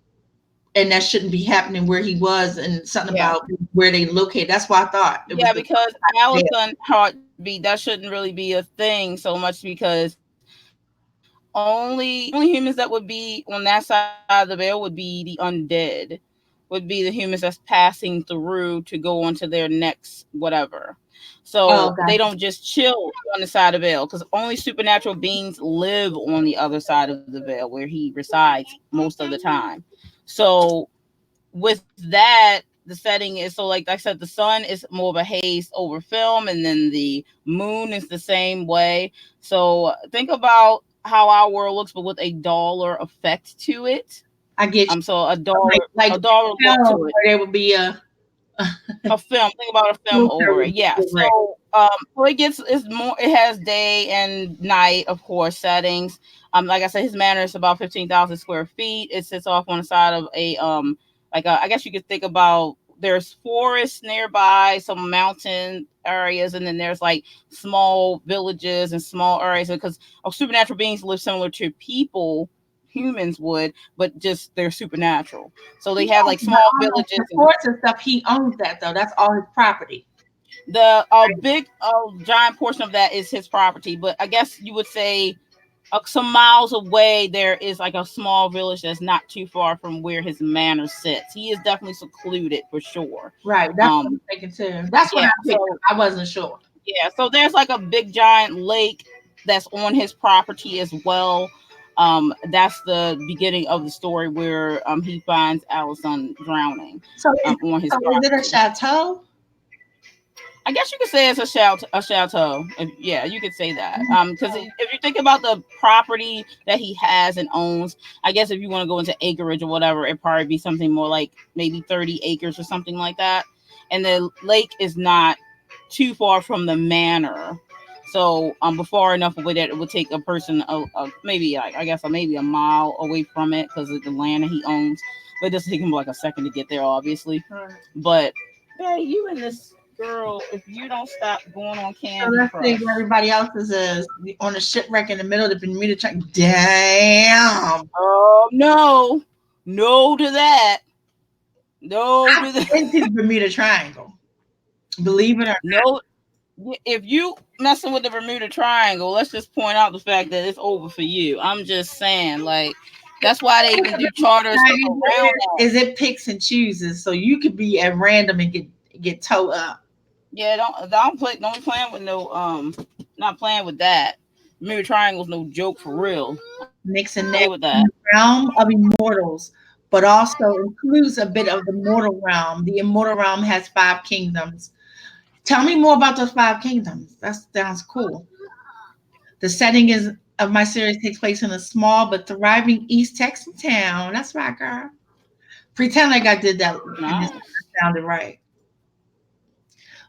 A: and that shouldn't be happening where he was and something
B: Yeah.
A: about where they located. That's why I thought it was
B: Yeah,
A: the
B: because
A: veil.
B: Allison heartbeat that shouldn't really be a thing so much because only humans that would be on that side of the veil would be the undead, would be the humans that's passing through to go on to their next whatever. So
A: Oh,
B: they
A: gotcha.
B: don't just chill on the side of the veil, because only supernatural beings live on the other side of the veil where he resides most of the time. So with that, the setting is, so like I said, the sun is more of a haze over film, and then the moon is the same way. So think about how our world looks, but with a dollar effect to it.
A: I get you.
B: So a
A: Like,
B: dollar,
A: like
B: a dollar look
A: film,
B: to it.
A: where there would be a
B: A film. Think about a film
A: filter
B: over it. Yeah.
A: over it.
B: So it gets, it's more. It has day and night, of course, settings. Like I said, his manor is about 15,000 square feet. It sits off on the side of a like a, I guess you could think about, there's forests nearby, some mountain areas, and then there's like small villages and small areas, because supernatural beings live similar to people, humans would, but just they're supernatural. So they
A: Yeah,
B: have like
A: but
B: small
A: all
B: villages
A: the
B: and
A: forest and stuff, he owns that though. That's all his property.
B: the big giant portion of that is his property. But I guess you would say some miles away there is like a small village that's not too far from where his manor sits. He is definitely secluded for sure.
A: Right. That's what I'm
B: um
A: thinking too. That's what I
B: yeah,
A: picked
B: so
A: up. I wasn't sure.
B: so there's like a big giant lake that's on his property as well. That's the beginning of the story where he finds Allison drowning on his
A: Is it a
B: property.
A: chateau?
B: I guess you could say it's a chateau. Yeah, you could say that. Because if you think about the property that he has and owns, I guess if you want to go into acreage or whatever, it'd probably be something more like maybe 30 acres or something like that. And the lake is not too far from the manor. So but far enough away that it would take a person maybe like, I guess maybe a mile away from it, because of the land that he owns. But it doesn't take him like a second to get there, obviously.
A: Right.
B: But hey, you and this girl, if you don't stop going on
A: So
B: Candy
A: let's see
B: Crush.
A: what everybody else is on a shipwreck in the middle of the Bermuda Triangle. Damn.
B: Oh no, no to that. No
A: I've
B: to that.
A: been to the Bermuda Triangle. Believe it or not.
B: No. If you messing with the Bermuda Triangle, let's just point out the fact that it's over for you. I'm just saying, like, that's why they even do charter stuff
A: Triangle
B: around that.
A: is it picks and chooses, so you could be at random and get towed up.
B: Yeah, don't be playing with no not playing with that. Bermuda Triangle's no joke for real.
A: Mix and
B: Play
A: neck
B: with that.
A: in the realm of immortals, but also includes a bit of the mortal realm. The immortal realm has 5 kingdoms. Tell me more about those 5 kingdoms. That sounds cool. The setting is of my series takes place in a small but thriving East Texan town. That's right, girl. Pretend like I did that and it
B: Nice.
A: sounded right.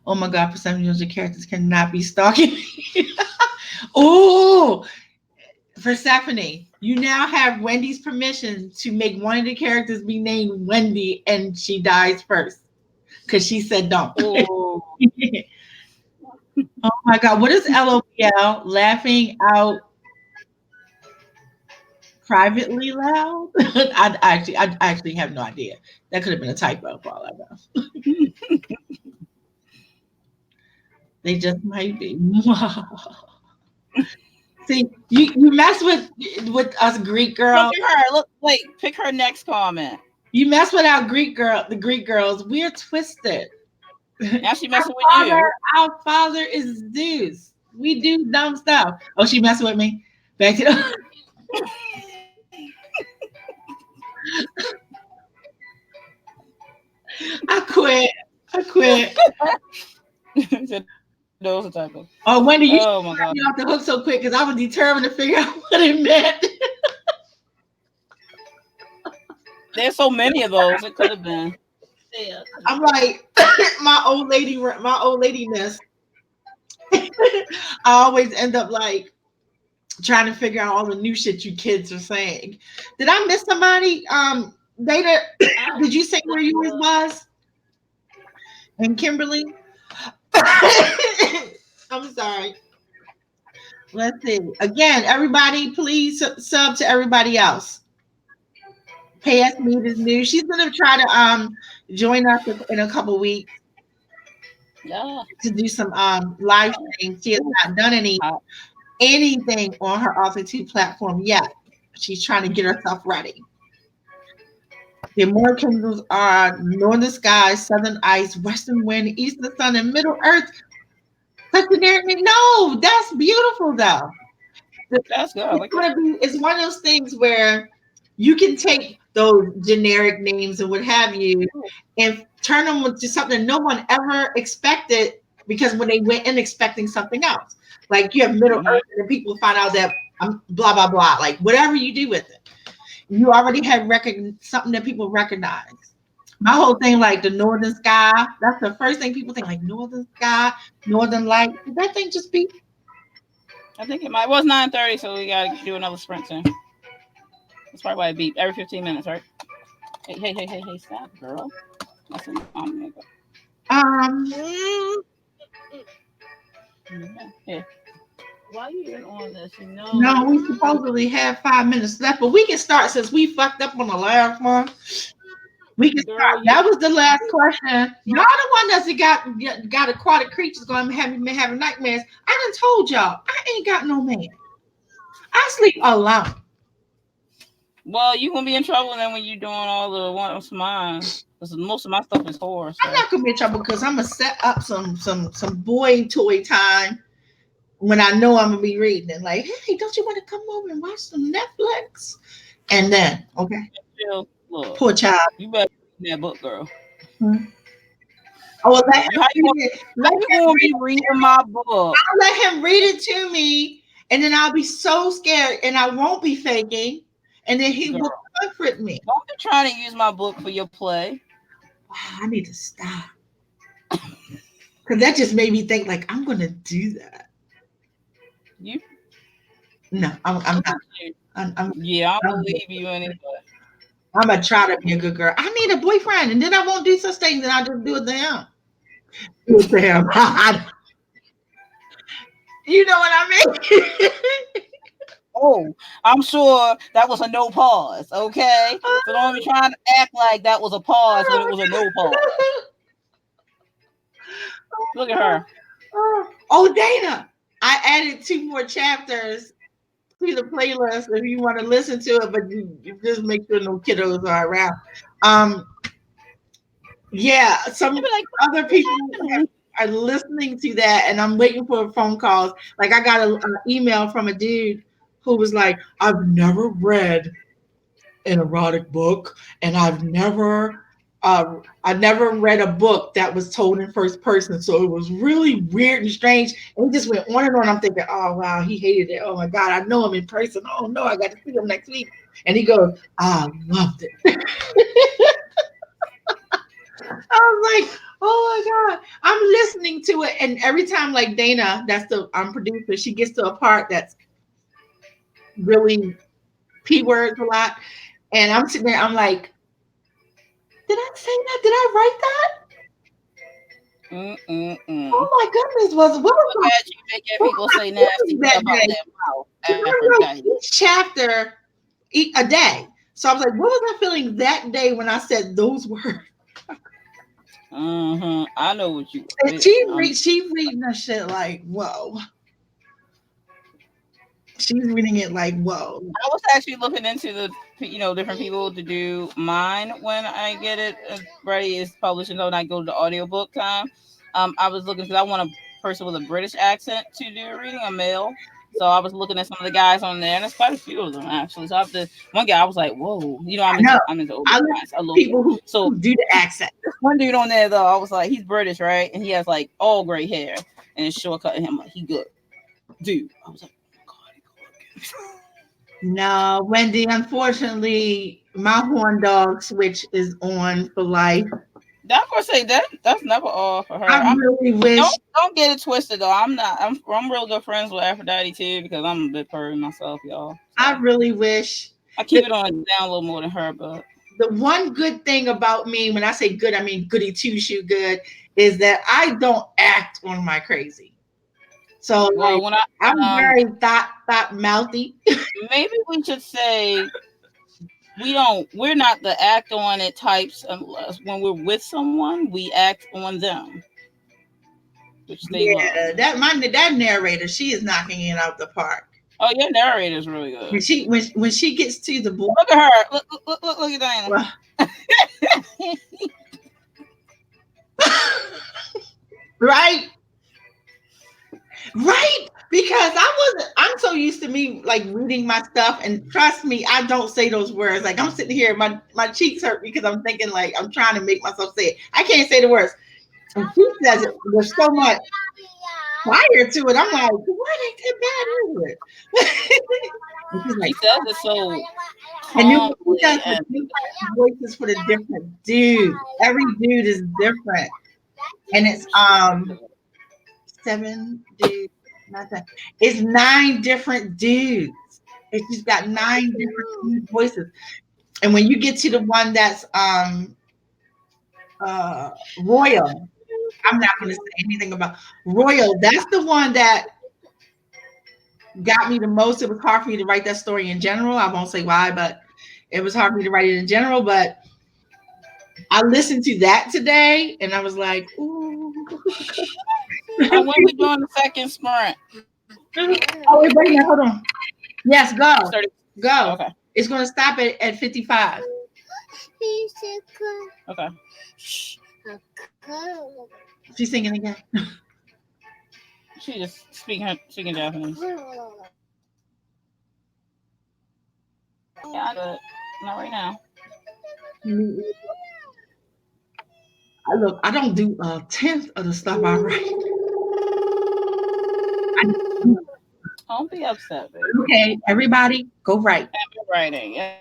A: Oh my god, for some reason the characters cannot be stalking me. Oh, Persephone, you now have Wendy's permission to make one of the characters be named Wendy and she dies first. Because she said don't.
B: Oh,
A: Oh my god, what is LOL? Laughing out privately loud? I actually have no idea. That could have been a typo for all I know. They just might be. See, you mess with us Greek
B: look
A: girls.
B: at her. Look, wait, pick her next comment.
A: You mess with our the Greek girls. We're twisted.
B: Now she
A: Our
B: messing with
A: father,
B: you.
A: our father is Zeus. We do dumb stuff. Oh, she messing with me. Back to the. I quit. I quit.
B: Said those are typo.
A: Oh, Wendy, you
B: Oh
A: should
B: my god.
A: let me off the hook so quick because I was determined to figure out what it meant.
B: There's so many of those. It could have been. Yeah.
A: I'm like my old ladiness. I always end up like trying to figure out all the new shit you kids are saying. Did I miss somebody? Data, did you say where you was? And Kimberly? I'm sorry. Let's see. Again, everybody, please sub to everybody else. PS Meet is new. She's gonna try to join us in a couple weeks
B: Yeah.
A: to do some live streams. She has not done any
B: How
A: anything on her Authortube platform yet. She's trying to get herself ready. The more kingdoms are northern sky, southern ice, western wind, eastern sun, and middle earth. Such generic name. No, that's beautiful though.
B: That's good. I like it.
A: It's one of those things where you can take those generic names and what have you and turn them into something no one ever expected because when they went in expecting something else. Like you have Middle
B: Mm-hmm.
A: Earth and people find out that blah blah blah. Like whatever you do with it, you already have something that people recognize. My whole thing, like the northern sky, that's the first thing people think, like northern sky, northern light. Did that thing just be?
B: I think it might. Well, it's 9:30, so we gotta do another sprint soon. That's probably why it beep every 15 minutes, right? Hey, stop, girl. That's what I'm gonna go.
A: Um,
B: Here. Why are you even on this? You
A: no,
B: know.
A: we supposedly have 5 minutes left, but we can start since we fucked up on the last one. We can
B: Girl,
A: start.
B: you.
A: That was the last question. Y'all the one that's got aquatic creatures going to have me having nightmares. I done told y'all I ain't got no man. I sleep alone.
B: Well, you gonna be in trouble then when you doing all the ones of mine. Because most of my stuff is horror.
A: I'm
B: So.
A: not gonna be in trouble because I'm gonna set up some boy toy time when I know I'm gonna be reading it. Like, hey, don't you want to come over and watch some Netflix? And then, okay,
B: Chill. Look,
A: poor child.
B: you better read that book, girl.
A: Hmm. Oh, well, let him
B: How you
A: read
B: gonna,
A: it.
B: how
A: Let
B: you
A: him
B: gonna
A: read
B: be reading my book?
A: I'll let him read it to me, and then I'll be so scared, and I won't be faking, and then he will
B: Girl,
A: comfort me.
B: don't be trying to use my book for your play.
A: Wow, I need to stop because that just made me think like I'm gonna do that.
B: You
A: No, I'm
B: look
A: not.
B: at you.
A: I'm,
B: Yeah, I
A: I'm,
B: believe you anyway.
A: I'm gonna try to be a good girl. I need a boyfriend, and then I won't do such things, and I'll just do it to him. Do it to him. You know what I mean?
B: Oh, I'm sure that was a no pause, okay? So don't be trying to act like that was a pause when it was a no pause. Look at her.
A: Oh, Dana, I added 2 more chapters to the playlist if you want to listen to it, but you just make sure no kiddos are around. Um, yeah,
B: They
A: some
B: be like,
A: other
B: what's
A: people
B: happening?
A: are listening to that, and I'm waiting for phone calls. Like I got an email from a dude who was like, "I've never read an erotic book, and I never read a book that was told in first person, so it was really weird and strange." And he just went on and on. I'm thinking, "Oh wow, he hated it. Oh my god, I know him in person. Oh no, I got to see him next week." And he goes, "I loved it." I was like, "Oh my god!" I'm listening to it, and every time, like Dana, that's the producer, she gets to a part that's really p words a lot, and I'm sitting there, I'm like, "Did I say that? Did I write that?
B: Mm-mm-mm.
A: Oh my goodness, what was
B: Look at you making
A: what
B: people
A: was I
B: say nasty
A: feeling that
B: stuff out
A: day?"
B: their mouth.
A: Because I wrote
B: Aphrodite.
A: each chapter a day. So I was like, what was I feeling that day when I said those words?
B: Mm-hmm. I know what you were
A: And
B: feeling.
A: she reading that shit like, whoa. She's reading it like, whoa.
B: I was actually looking into different people to do mine when I get it ready. Is published and I go to the audiobook time. I was looking because I want a person with a British accent to do a reading, a male. So I was looking at some of the guys on there, and there's quite a few of them actually. So after one guy, I was like, "Whoa!"
A: I know.
B: I'm into older
A: I look
B: guys. I
A: at
B: love
A: people
B: so
A: who do the accent.
B: one dude on there though, I was like, he's British, right? And he has like all gray hair and it's shortcut. And him like, he good, dude. I was like, oh God,
A: No, Wendy, unfortunately, my horn dog switch is on for life.
B: that gonna say that that's never all for her.
A: I really wish
B: Don't get it twisted though. I'm real good friends with Aphrodite too because I'm a bit pervy myself, y'all.
A: I
B: So
A: really wish
B: I keep
A: that
B: it on down a little more than her, but
A: the one good thing about me, when I say good, I mean goody two shoe good, is that I don't act on my crazy. So like
B: well when I
A: I'm very thought mouthy.
B: maybe we should say we're not the act on it types unless when we're with someone we act on them. which they
A: Yeah,
B: love.
A: that narrator, she is knocking it out the park.
B: Oh, your narrator is really
A: When
B: good.
A: she gets to the boy,
B: Look at her. Look at Diana.
A: well, right, right. Because I'm so used to me like reading my stuff, and trust me, I don't say those words. Like I'm sitting here, my cheeks hurt because I'm thinking like I'm trying to make myself say it. I can't say the words, and she says it with so much fire to it. I'm like, what is that bad word? And she's like,
B: She says it so
A: and then she
B: calmly
A: does the
B: and
A: different voices for the different dudes. Every dude is different, and it's 7 dudes, not that. It's 9 different dudes. And she's got 9 different voices. And when you get to the one that's Royal, I'm not going to say anything about Royal. That's the one that got me the most. It was hard for me to write that story in general. I won't say why, but it was hard for me to write it in general. But I listened to that today, and I was like, ooh.
B: when we doing the second sprint.
A: Oh, wait, wait, now, hold on. Yes, go,
B: 30.
A: go.
B: Okay.
A: It's going to stop at 55.
B: Okay.
A: She's singing again.
B: She just speaking Japanese. Yeah, I do it. Not right now.
A: Look, I don't do a tenth of the stuff I write.
B: Don't be upset, baby.
A: Okay, everybody, go write.
B: Happy writing. Yeah.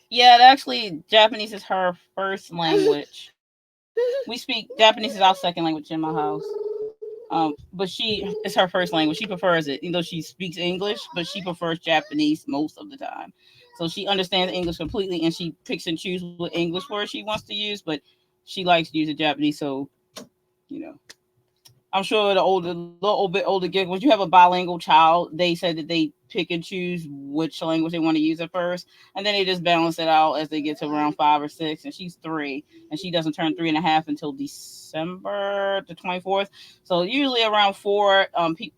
B: Yeah, actually, Japanese is her first language. We speak Japanese is our second language in my house. But she is her first language. She prefers it, even though she speaks English, but she prefers Japanese most of the time. So she understands English completely, and she picks and chooses what English words she wants to use, but she likes using Japanese. So you know, I'm sure the older, little bit older kid, once you have a bilingual child, they said that they pick and choose which language they want to use at first, and then they just balance it out as they get to around 5 or 6. And she's 3, and she doesn't turn 3.5 until December 24th. So usually around 4,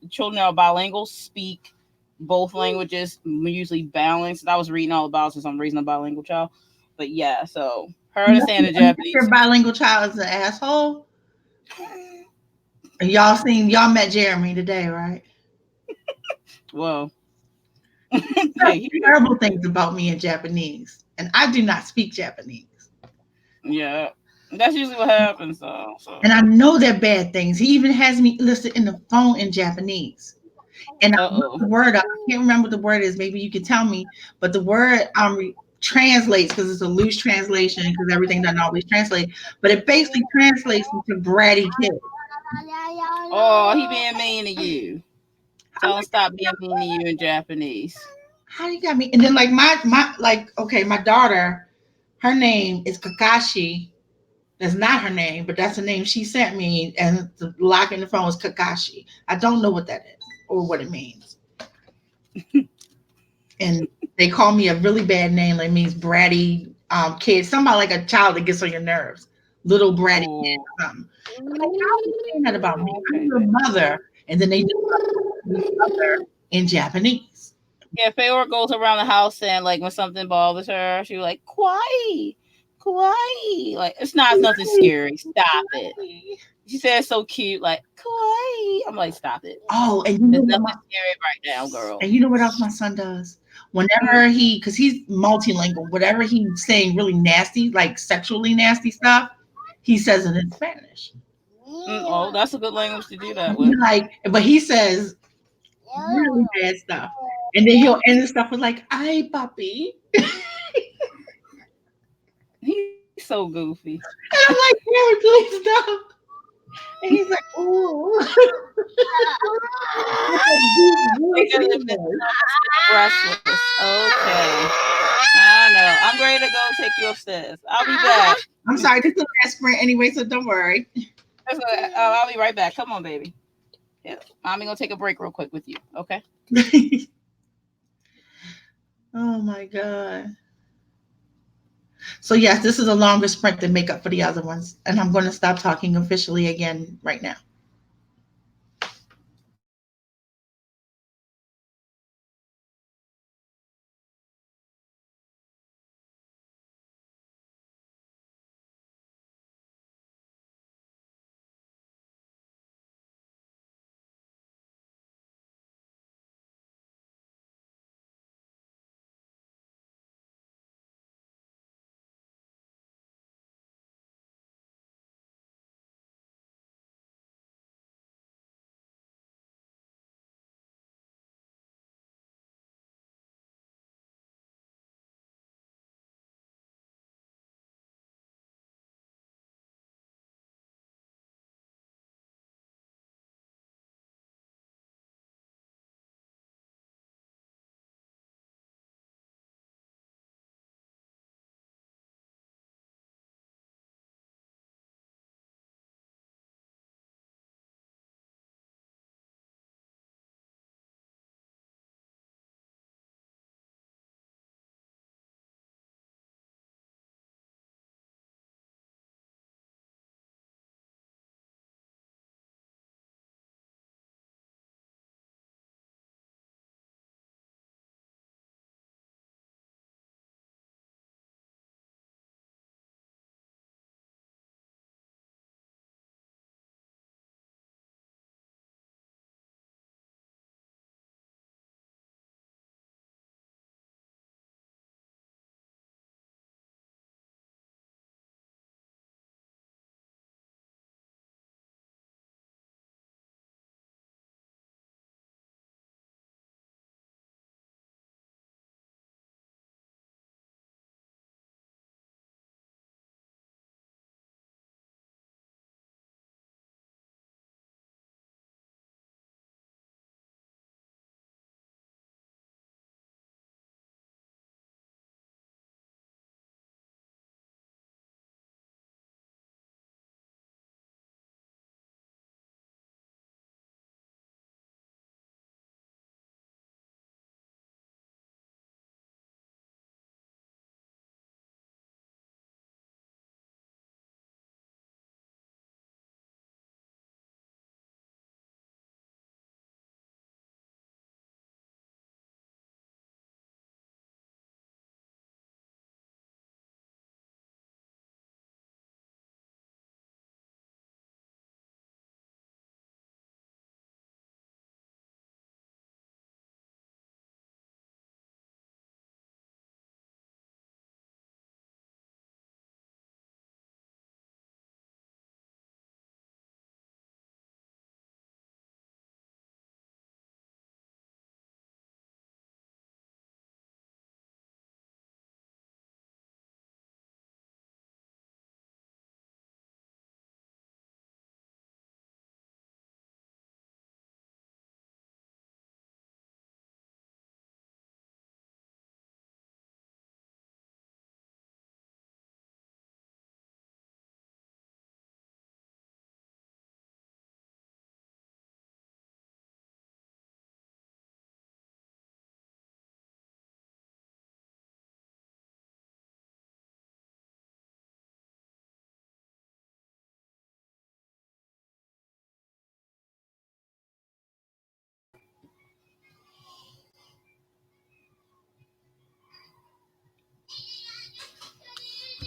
B: children that are bilingual speak both languages, usually balanced. I was reading all about it since I'm raising a bilingual child, but yeah, so her understanding
A: Your
B: Japanese.
A: bilingual child is an asshole. And y'all met Jeremy today, right?
B: Well,
A: That's
B: hey,
A: terrible things about me in Japanese. And I do not speak Japanese.
B: yeah, that's usually what happens. So
A: And I know they're bad things. He even has me listen in the phone in Japanese. And I looked
B: uh
A: the word up. I can't remember what the word is. Maybe you can tell me. But the word translates because it's a loose translation because everything doesn't always translate. But it basically translates into bratty kid.
B: oh, he being mean to you.
A: I'm
B: Tell him stop being mean to you in Japanese.
A: how you got me? And then like my like okay, my daughter, her name is Kakashi. That's not her name, but that's the name she sent me. And the lock in the phone is Kakashi. I don't know what that is or what it means. And they call me a really bad name. Like it means bratty kid. Somebody like a child that gets on your nerves. Little bratty kid
B: Oh,
A: or something. I'm like, how are you saying that about me? I'm
B: okay,
A: your
B: baby.
A: mother. And then they just each other in Japanese.
B: Yeah, Fedor goes around the house and like when something bothers her, she like kawaii, kawaii. Like it's not nothing scary. Stop it. She said it's so cute, like kawaii. I'm like, stop it.
A: Oh,
B: There's nothing scary right now, girl.
A: and you know what else my son does?
B: Mm,
A: Whenever because he's multilingual, whatever he's saying really nasty, like sexually nasty stuff, he says it in Spanish.
B: oh, that's a good language to do that
A: He
B: with.
A: like, but he says really bad stuff. And then he'll end the stuff with like, "Ay, papi."
B: He's so goofy.
A: And I'm like, Gary, please stop. And he's like, ooh. With a deep voice,
B: Because
A: he
B: if it's
A: was.
B: restless. Okay. I know. I'm ready to go take you upstairs. I'll be back.
A: I'm sorry, this is the last sprint anyway, so don't worry.
B: I'll be right back. Come on, baby. Yeah. Mommy gonna take a break real quick with you. Okay.
A: Oh my God. So yes, this is a longer sprint to make up for the other ones. And I'm going to stop talking officially again right now.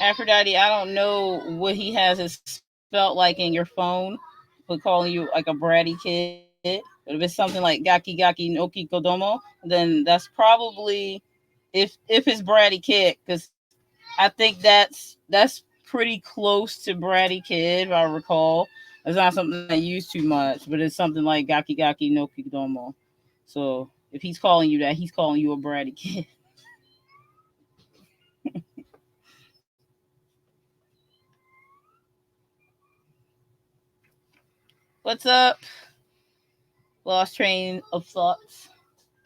B: Aphrodite, I don't know what he has it spelt like in your phone, but calling you like a bratty kid. But if it's something like Gaki Gaki Noki Kodomo, then that's probably if it's bratty kid, because I think that's pretty close to bratty kid, if I recall. It's not something I use too much, but it's something like Gaki Gaki Noki Kodomo. So if he's calling you that, he's calling you a bratty kid. What's up? Lost train of thoughts.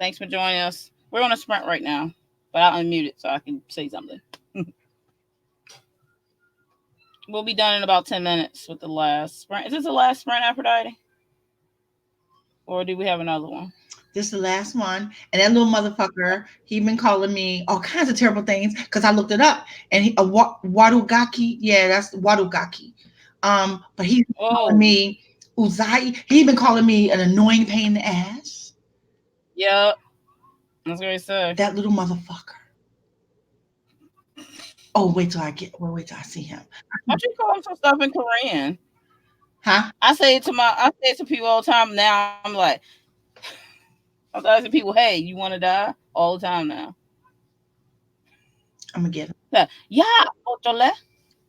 B: Thanks for joining us. We're on a sprint right now, but I'll unmute it so I can say something. We'll be done in about 10 minutes with the last sprint. Is this the last sprint, Aphrodite? Or do we have another one?
A: This is the last one. And that little motherfucker, he been calling me all kinds of terrible things because I looked it up. And Wadugaki, yeah, that's Wadugaki. But he's been calling
B: Oh,
A: me Uzai. He been calling me an annoying pain in the ass.
B: yep. That's what I say.
A: That little motherfucker. Oh, wait till I see him.
B: Why don't you call him some stuff in Korean?
A: Huh?
B: I say it to people all the time. Now I'm like, I'm asking people, hey, you want to die? All the time now.
A: I'm gonna get him.
B: Yeah, yeah, otole.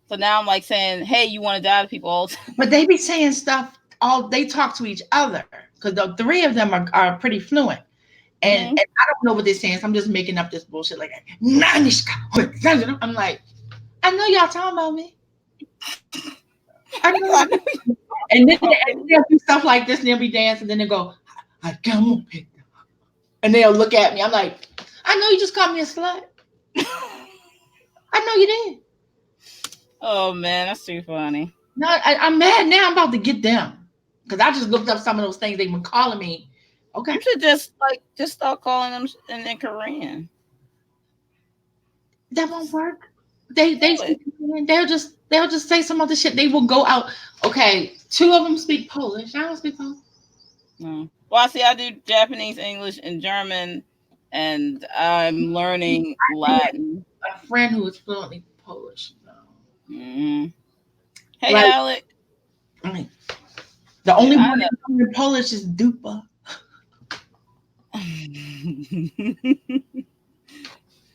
B: So now I'm like saying, hey, you want to die to people all the time.
A: But they be saying stuff all they talk to each other because the three of them are pretty fluent. And
B: Hmm.
A: I don't know what they're saying, so I'm just making up this bullshit like Nanishka. I'm like, I know y'all talking about me. I know
B: I
A: y'all.
B: know
A: And then
B: you
A: they'll do stuff like this and they'll be dancing, then they go, I come up here. And they'll look at me. I'm like, I know you just called me a slut. I know you did.
B: Oh man, that's too funny.
A: No, I'm mad now. I'm about to get them. Because I just looked up some of those things they were calling me. Okay.
B: You should just start calling them in Korean.
A: That won't work. They
B: Do it.
A: they'll just say some other shit. They will go out. Okay, two of them speak Polish. I don't speak Polish.
B: No. Well, I see. I do Japanese, English, and German, and I'm learning
A: I
B: Latin.
A: had a friend who was fluently Polish. No.
B: Hmm. Hey,
A: Like
B: Alec.
A: I mean, the only
B: Yeah,
A: one
B: I know.
A: that knows in Polish is Dupa.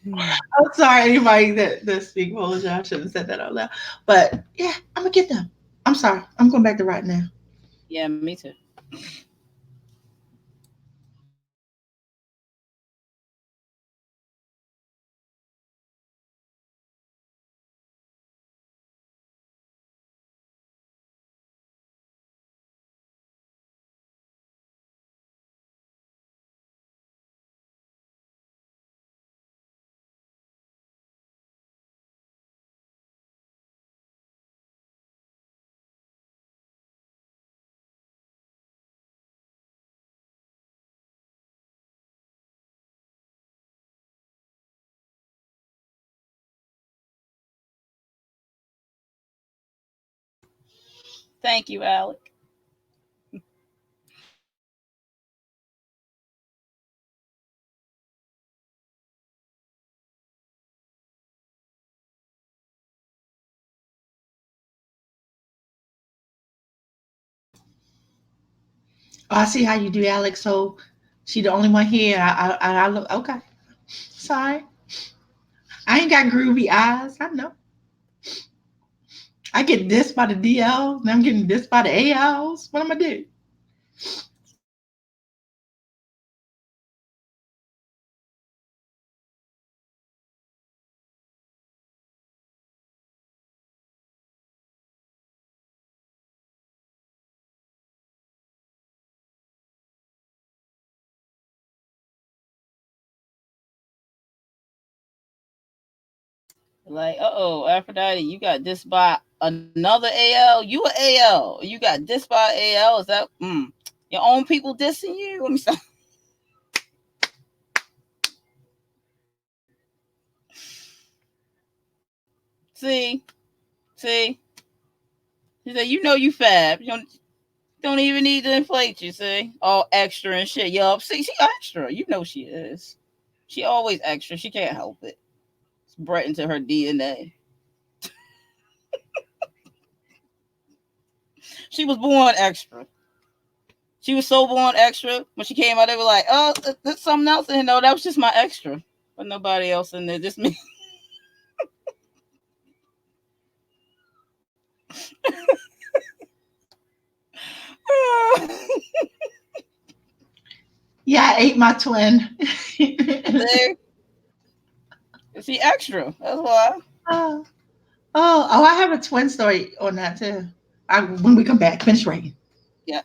A: I'm sorry, anybody that speak Polish. I shouldn't have said that out loud. But yeah, I'm gonna get them. I'm sorry. I'm going back to right now.
B: Yeah, me too. Thank you, Alec.
A: Oh, I see how you do, Alex. So she the only one here. I look okay. Sorry, I ain't got groovy eyes. I know. I get this by the DLs, and I'm getting this by the ALs. What am I do?
B: Like, oh, Aphrodite, you got this by another AL. You a AL. You got this by AL. Is that your own people dissing you? Let me stop. See, see. He said, you know you fab. You don't even need to inflate you. See, all extra and shit. Yup. See, she extra. You know she is. She always extra. She can't help it. It's bred into her DNA. She was born extra. She was so born extra. When she came out, they were like, "Oh, there's something else in here." No, that was just my extra, but nobody else in there, just me.
A: Yeah, I ate my twin.
B: See, she extra. That's why.
A: oh, oh, I have a twin story on that too. When we come back, finish writing.
B: Yeah.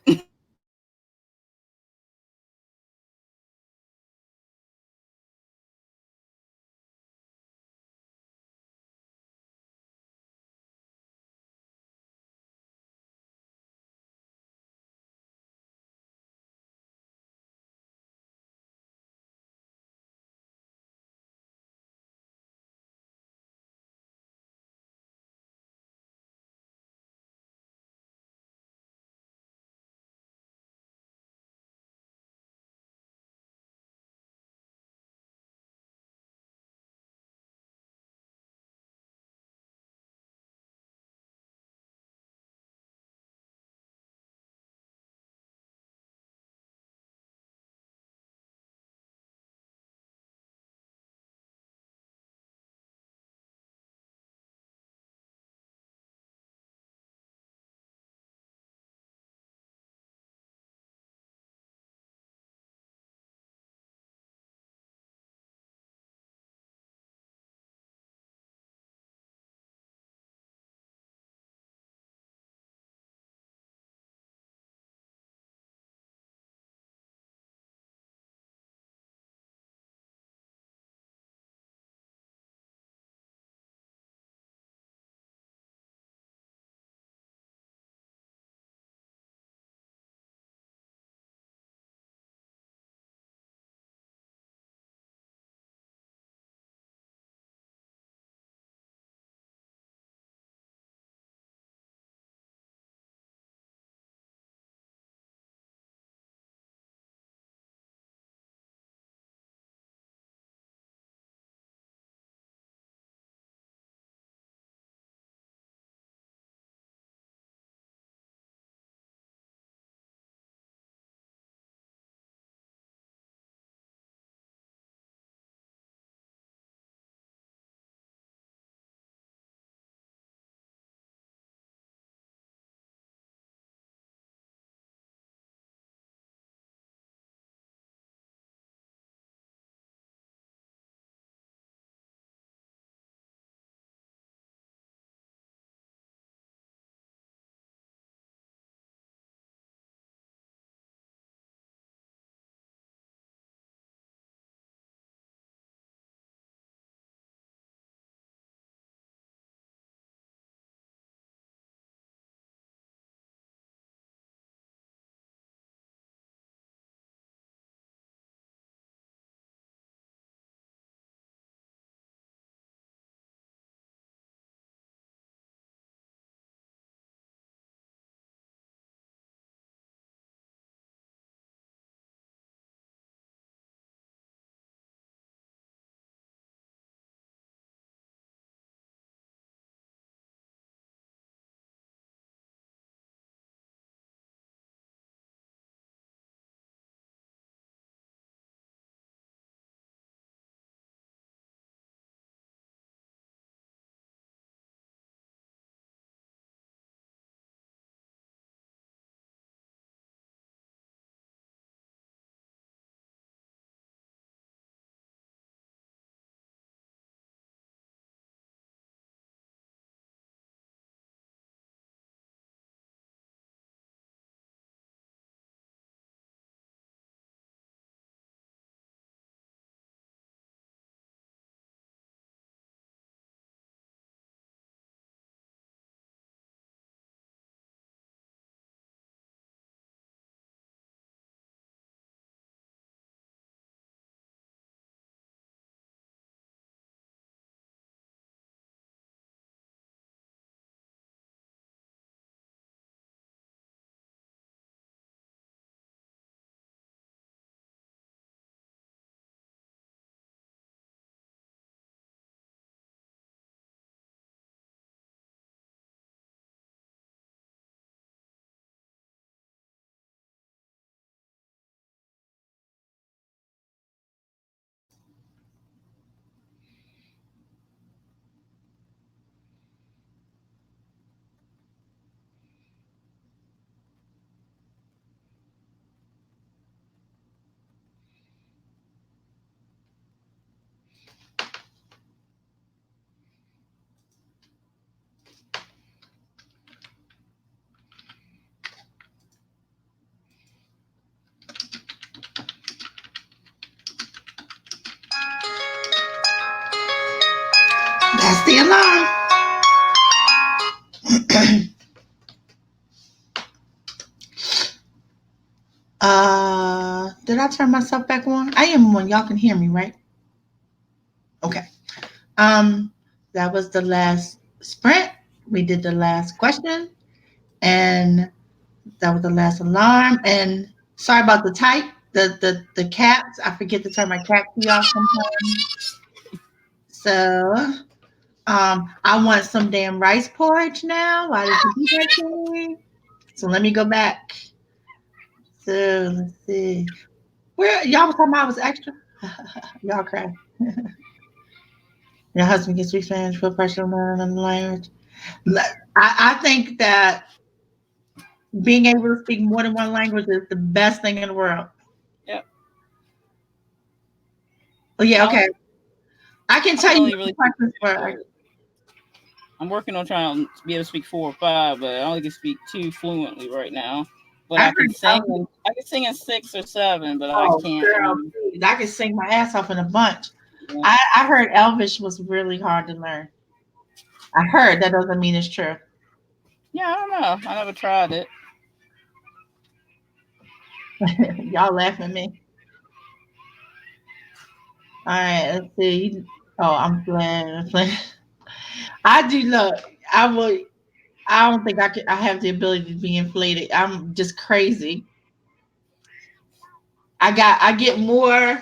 A: That's the alarm. Did I turn myself back on? I am on. Y'all can hear me, right? Okay. Um, that was the last sprint. We did the last question, and that was the last alarm. And sorry about the type, the cats. I forget to turn my cat key off sometimes. So, I want some damn rice porridge now. Why did you do that to me? So let me go back. So let's see. Where y'all was talking about I was extra? Y'all cry. Your husband gets speak Spanish, feel pressure to learn another language. I think that being able to speak more than one language is the best thing in the world.
B: Yep.
A: Oh yeah,
B: I
A: okay.
B: only,
A: I can
B: I
A: tell
B: can
A: you
B: only
A: the
B: really speak
A: questions
B: two.
A: for.
B: I'm working on trying to be able to speak 4 or 5, but I only can speak two fluently right now. But
A: I
B: I can
A: heard
B: sing.
A: Elvis.
B: I can sing in 6 or 7, but I
A: Oh,
B: can't.
A: girl, please. I can sing my ass off in a bunch.
B: Yeah.
A: I heard Elvis was really hard to learn. I heard that doesn't mean it's true.
B: Yeah, I don't know. I never tried it.
A: Y'all laughing at me. All right, let's see. Oh, I'm playing. I'm playing. I do look. I will. I don't think I could. I have the ability to be inflated. I'm just crazy. I get more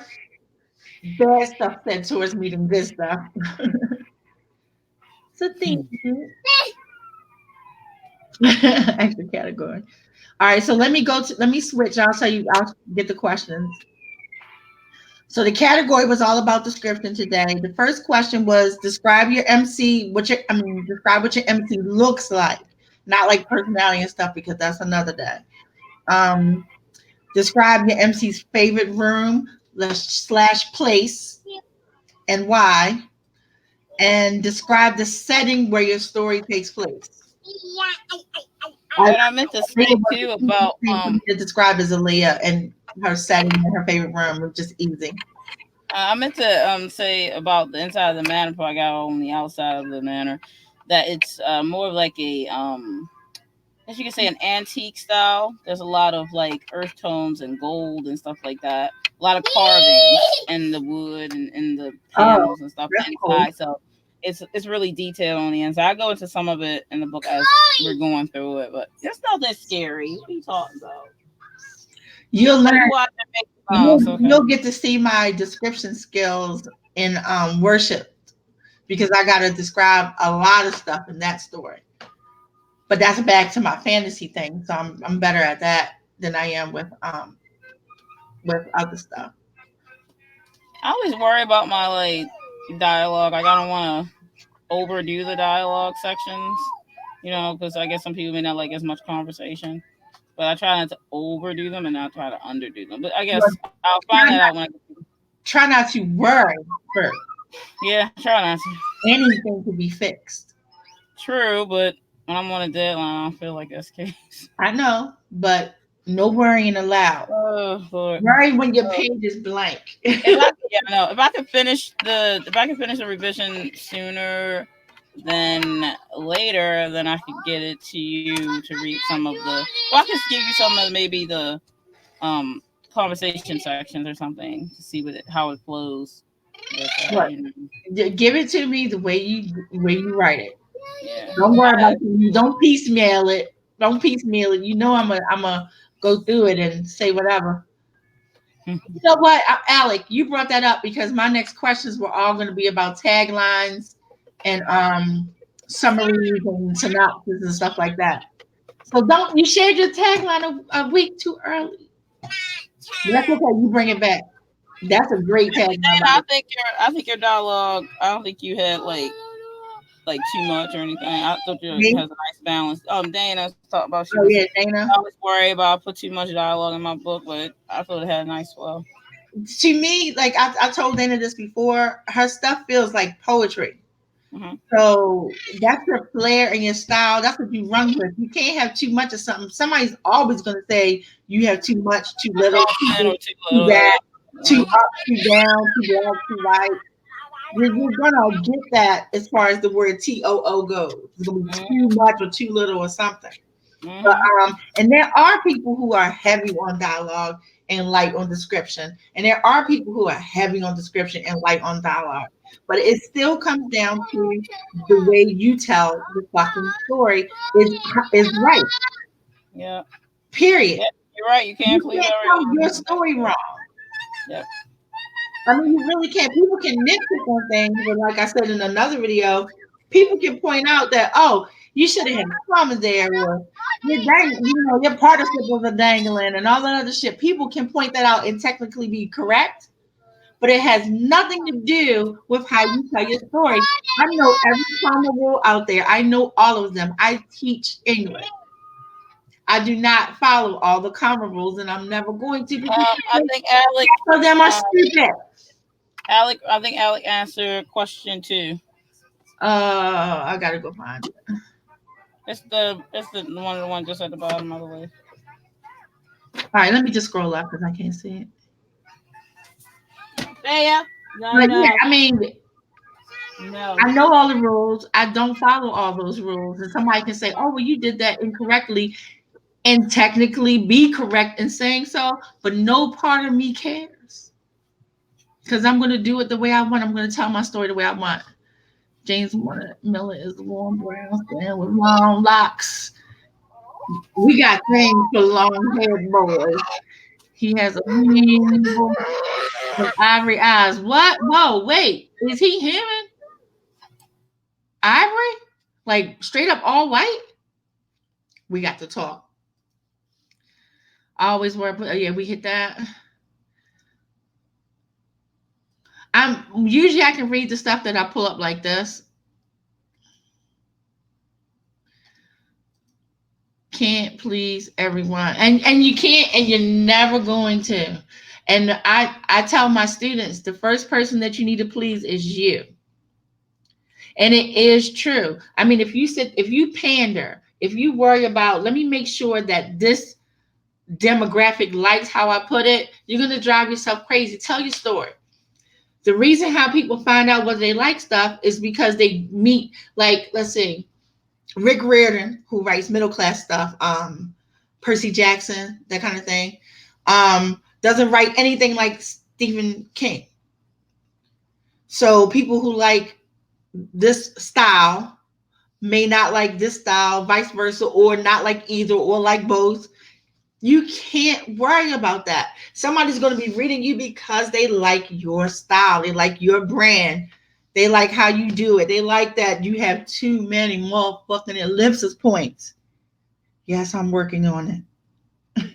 A: bad stuff said towards me than good stuff. So thank you. Extra category. All right, so let me switch. I'll tell you. I'll get the questions. So the category was all about description today. The first question was describe your MC. Describe what your MC looks like, not like personality and stuff because that's another day. Um, Describe your MC's favorite room slash place and why, and describe the setting where your story takes place. I
B: But I meant to
A: think
B: say
A: it was
B: too
A: the easiest
B: about
A: thing for me to describe as Aaliyah and her setting in her favorite room was just easy.
B: I meant to say about the inside of the manor before I got on the outside of the manor that it's more of like a as you can say, an antique style. There's a lot of like earth tones and gold and stuff like that. A lot of carvings in the wood and in the
A: Oh,
B: panels and stuff
A: that's cool.
B: inside. So it's really detailed on the inside. I go into some of it in the book as we're going through it, but it's nothing scary. What are you talking about?
A: You'll
B: Oh, you
A: learn.
B: watch it make mouse, okay.
A: You'll get to see my description skills in worship because I got to describe a lot of stuff in that story. But that's back to my fantasy thing, so I'm better at that than I am with other stuff.
B: I always worry about my like dialogue. Like I don't want to overdo the dialogue sections, because I guess some people may not like as much conversation. But I try not to overdo them and not try to underdo them. But I
A: But
B: guess I'll find that
A: try
B: out
A: not,
B: when I get.
A: try not to worry first.
B: Yeah, try not to.
A: Anything to be fixed.
B: True, but when I'm on a deadline, I don't feel like that's the case.
A: I know, but no worrying allowed.
B: Oh Lord.
A: Worry when your
B: Oh.
A: page is blank.
B: If I yeah no if I could finish the revision sooner than later, then I could get it to you to read some of the. Well, I could give you some of maybe the um conversation sections or something to see how it flows. With,
A: What? Give it to me the way you write it.
B: yeah.
A: Don't worry about
B: I,
A: it. You don't piecemeal it. Don't piecemeal it. You know I'm a go through it and say whatever. You know what, Alec? You brought that up because my next questions were all going to be about taglines and summaries and synopses and stuff like that. So don't you shared your tagline a week too early. But that's okay. You bring it back. That's a great tagline.
B: Dana, I think your dialogue. I don't think you had like too much or anything. I thought you
A: Me?
B: has a nice balance. Dana talked about she
A: Oh
B: was.
A: yeah,
B: I
A: Dana.
B: always worry about put too much dialogue in my book, but I thought it had a nice flow.
A: To me, like I told Dana this before, her stuff feels like poetry.
B: Hmm.
A: So that's your flair and your style. That's what you run with. You can't have too much of something. Somebody's always going to say you have too much, too little, too
B: Too
A: this,
B: too
A: too
B: little.
A: that, too
B: Uh,
A: up, too down, too left, too right. You're gonna get that as far as the word TOO goes. It's gonna be too
B: Mm-hmm.
A: much or too little or something. But
B: Mm-hmm.
A: and there are people who are heavy on dialogue and light on description, and there are people who are heavy on description and light on dialogue. But it still comes down to the way you tell the fucking story is right.
B: Yeah.
A: Period.
B: Yeah. You're right. You
A: You
B: can't please
A: can't tell
B: everyone.
A: your story wrong.
B: Yep.
A: I mean, you really can't. People can nitpick on things, but like I said in another video, people can point out that, oh, you should have had commas there, or your participles are dangling, and all that other shit. People can point that out and technically be correct, but it has nothing to do with how you tell your story. I know every comma rule out there. I know all of them. I teach English. I do not follow all the comma rules, and I'm never going to because
B: I think Alec.
A: some of them are
B: Uh,
A: stupid.
B: Alec. I think Alec answered question two.
A: I gotta go find it.
B: It's the one of the one just at the bottom of the list.
A: All right, let me just scroll up because I can't see it.
B: Yeah. No.
A: But yeah,
B: No.
A: I mean,
B: No.
A: I know all the rules. I don't follow all those rules, and somebody can say, "Oh, well, you did that incorrectly," and technically be correct in saying so. But no part of me cares because I'm going to do it the way I want. I'm going to tell my story the way I want. James Miller is a warm brown skin with long locks. We got things for long haired boys. He has a mean with ivory eyes. What? Whoa, wait. Is he human? Ivory? Like straight up all white? We got to talk. I always wear, oh, yeah, we hit that. I'm usually I can read the stuff that I pull up like this. Can't please everyone. And you can't and you're never going to. And I tell my students the first person that you need to please is you. And it is true. I mean, if you pander, if you worry about, let me make sure that this demographic likes how I put it, you're gonna drive yourself crazy. Tell your story. The reason how people find out whether they like stuff is because they meet, like, let's see, Rick Riordan, who writes middle class stuff, Percy Jackson, that kind of thing, doesn't write anything like Stephen King. So people who like this style may not like this style, vice versa, or not like either, or like both. You can't worry about that. Somebody's going to be reading you because they like your style, they like your brand, they like how you do it, they like that you have too many motherfucking ellipsis points. Yes, I'm working on it.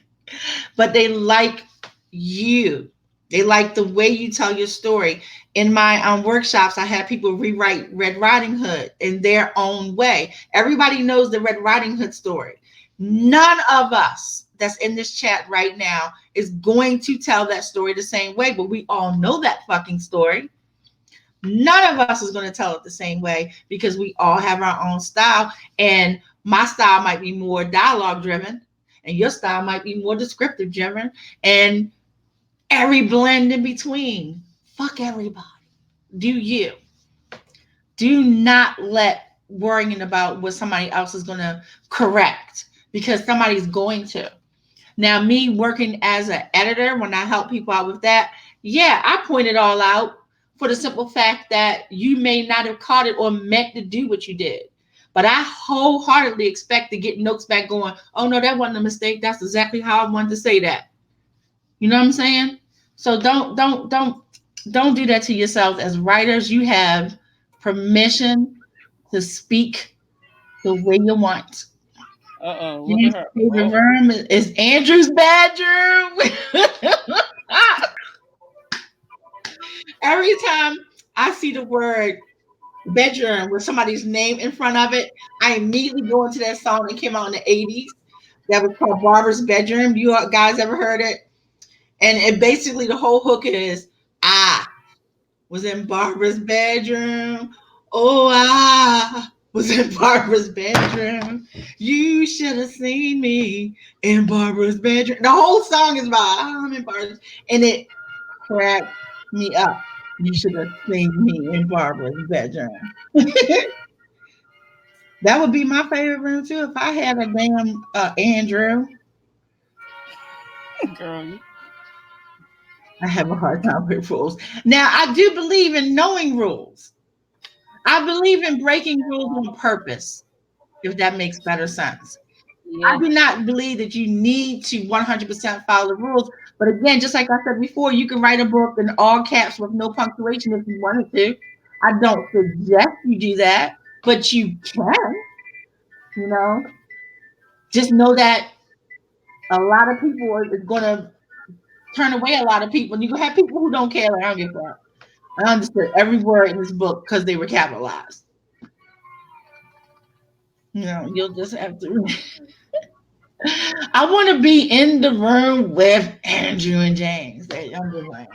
A: But they like you. They like the way you tell your story. In my workshops, I had people rewrite Red Riding Hood in their own way. Everybody knows the Red Riding Hood story. None of us that's in this chat right now is going to tell that story the same way, but we all know that fucking story. None of us is going to tell it the same way because we all have our own style. And my style might be more dialogue driven, and your style might be more descriptive driven, and every blend in between. Fuck everybody. Do you. Do not let worrying about what somebody else is going to correct because somebody's going to. Now, me working as an editor, when I help people out with that, yeah, I point it all out for the simple fact that you may not have caught it or meant to do what you did. But I wholeheartedly expect to get notes back going, oh no, that wasn't a mistake. That's exactly how I wanted to say that. You know what I'm saying? So don't do that to yourselves. As writers, you have permission to speak the way you want.
B: Look at
A: James'
B: her.
A: favorite
B: Oh.
A: room is Andrew's bedroom. Every time I see the word bedroom with somebody's name in front of it, I immediately go into that song that came out in the 80s that was called Barbara's Bedroom. You guys ever heard it? And it basically the whole hook is I was in Barbara's bedroom. Oh, I was in Barbara's bedroom. You should have seen me in Barbara's bedroom. The whole song is about I'm in Barbara's, and it cracked me up. You should have seen me in Barbara's bedroom. That would be my favorite room too. If I had a damn Andrew,
B: Girl, you
A: I have a hard time with rules. Now I do believe in knowing rules. I believe in breaking rules on purpose, if that makes better sense. I
B: yeah.
A: do not believe that you need to 100% follow the rules. But again, just like I said before, you can write a book in all caps with no punctuation if you wanted to. I don't suggest you do that, but you can, you know. Just know that a lot of people is going to turn away a lot of people. And you have people who don't care. Like, I don't give a fuck. I understood every word in this book because they were capitalized. You know, you'll just have to. I want to be in the room with Andrew and James. That younger man.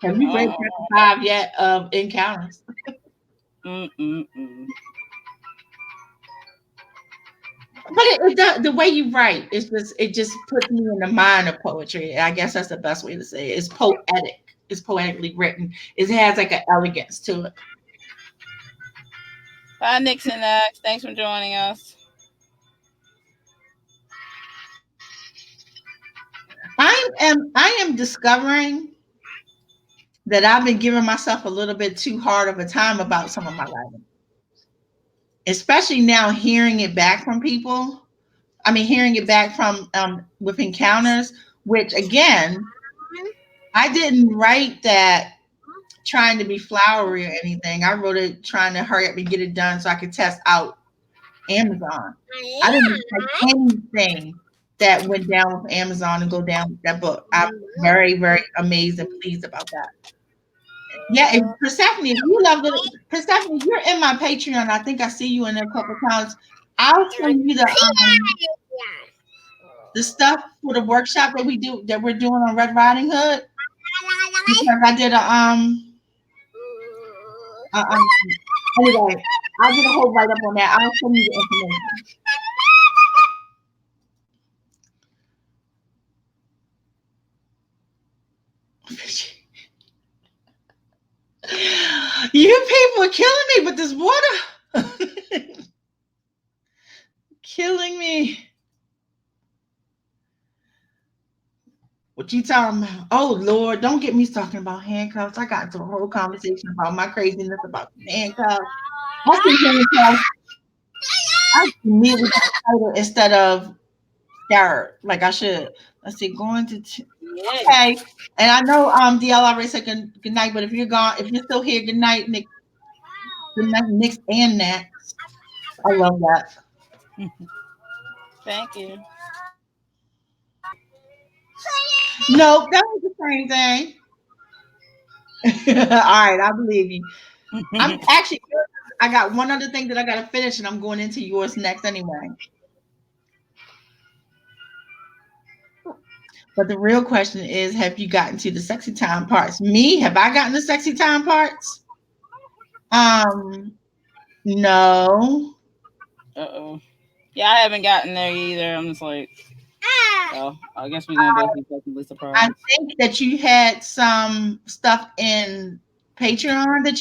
A: Have you read
B: Oh.
A: chapter 5 yet of Encounters?
B: Mm-mm-mm.
A: But the way you write, it just puts me in the mind of poetry. I guess that's the best way to say it. It's poetic. It's poetically written. It has like an elegance to it.
B: Bye, Nixon X. Thanks for joining us.
A: I am discovering that I've been giving myself a little bit too hard of a time about some of my writing, especially now hearing it back from people. I mean, hearing it back from with encounters, which again, I didn't write that trying to be flowery or anything. I wrote it trying to hurry up and get it done so I could test out Amazon. I didn't expect anything that went down with Amazon and go down with that book. I'm very, very amazed and pleased about that. Yeah, and Persephone, if you love it, Persephone, you're in my Patreon. I think I see you in there a couple times. I'll send you the stuff for the workshop that we're doing on Red Riding Hood because I did a anyway, I'll get a whole write up on that. I'll send you the information. You people are killing me with this water. Killing me. What you talking about? Oh Lord, don't get me talking about handcuffs. I got into a whole conversation about my craziness about handcuffs. I see handcuffs. I immediately got excited instead of scared, like I should. Let's see, going to
B: Yes.
A: okay. And I know DL already said good night, but if you're gone, if you're still here, good night, Nick. Good night, Nick and Nat. I love that.
B: Thank you.
A: No, that was the same thing. All right, I believe you. I'm actually. I got one other thing that I gotta finish, and I'm going into yours next anyway. But the real question is, have you gotten to the sexy time parts? Me, have I gotten the sexy time parts? Um, no.
B: Uh-oh. Yeah, I haven't gotten there either. I'm just like, oh, I guess we're gonna both be pleasantly
A: I
B: surprised.
A: think that you had some stuff in Patreon that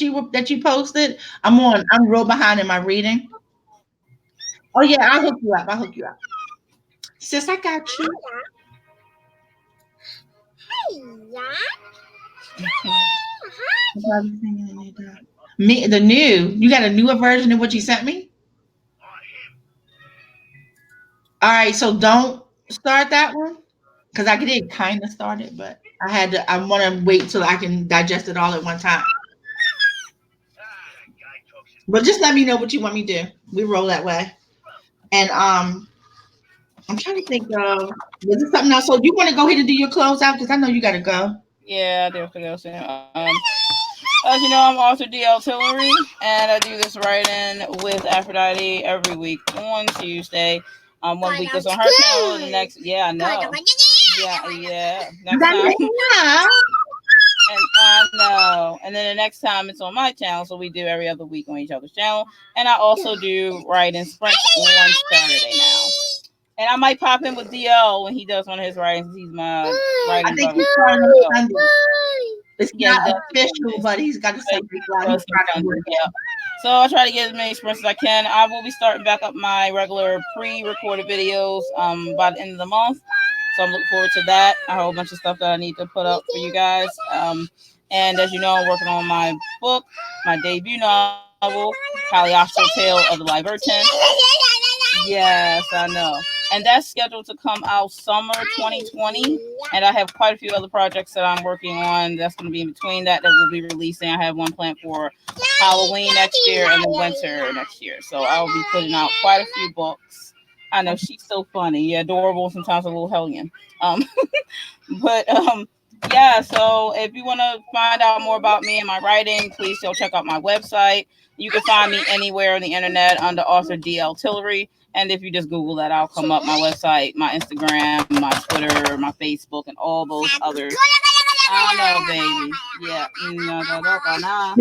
A: you posted. I'm real behind in my reading. Oh yeah, I'll hook you up. I'll hook you up. Sis, I got you. Me, the new. You got a newer version of what you sent me? All right, so don't start that one because I did kind of start it, but I had to. I want to wait till I can digest it all at one time. But just let me know what you want me to do. We roll that way. And I'm trying to think of was it something else? So you want to go ahead and do your close out because I know you got to go.
B: Yeah, I do have to go soon. As you know, I'm author DL Tillery, and I do this writing with Aphrodite every week on Tuesday. 1 week is on her channel, the next, yeah, I know. Yeah.
A: You
B: Next
A: got
B: time,
A: to
B: and I know. And then the next time it's on my channel, so we do every other week on each other's channel. And I also do writing sprints on Saturday now. And I might pop in with DL when he does one of his writings. He's my
A: I
B: writing
A: think
B: brother.
A: he's starting on Sunday. It's
B: Yeah, he
A: not
B: does
A: official, but he's got to
B: but
A: send
B: he
A: me a lot. He's
B: does some
A: trying to
B: funding.
A: work
B: Yeah. So I try to get as many sprints as I can. I will be starting back up my regular pre-recorded videos by the end of the month. So I'm looking forward to that. A whole bunch of stuff that I need to put up for you guys. And as you know, I'm working on my book, my debut novel, Cagliostro Tale of the Libertine. Yes, I know. And that's scheduled to come out summer 2020. And I have quite a few other projects that I'm working on that's going to be in between that we'll be releasing. I have one planned for Halloween next year and then winter next year. So I'll be putting out quite a few books. I know she's so funny. Yeah, adorable, sometimes a little hellion. Um, but yeah, so if you want to find out more about me and my writing, please go check out my website. You can find me anywhere on the internet under author DL Tillery. And if you just Google that, I'll come up my website, my Instagram, my Twitter, my Facebook, and all those others. I know, baby. Yeah. No, no, no, no, no.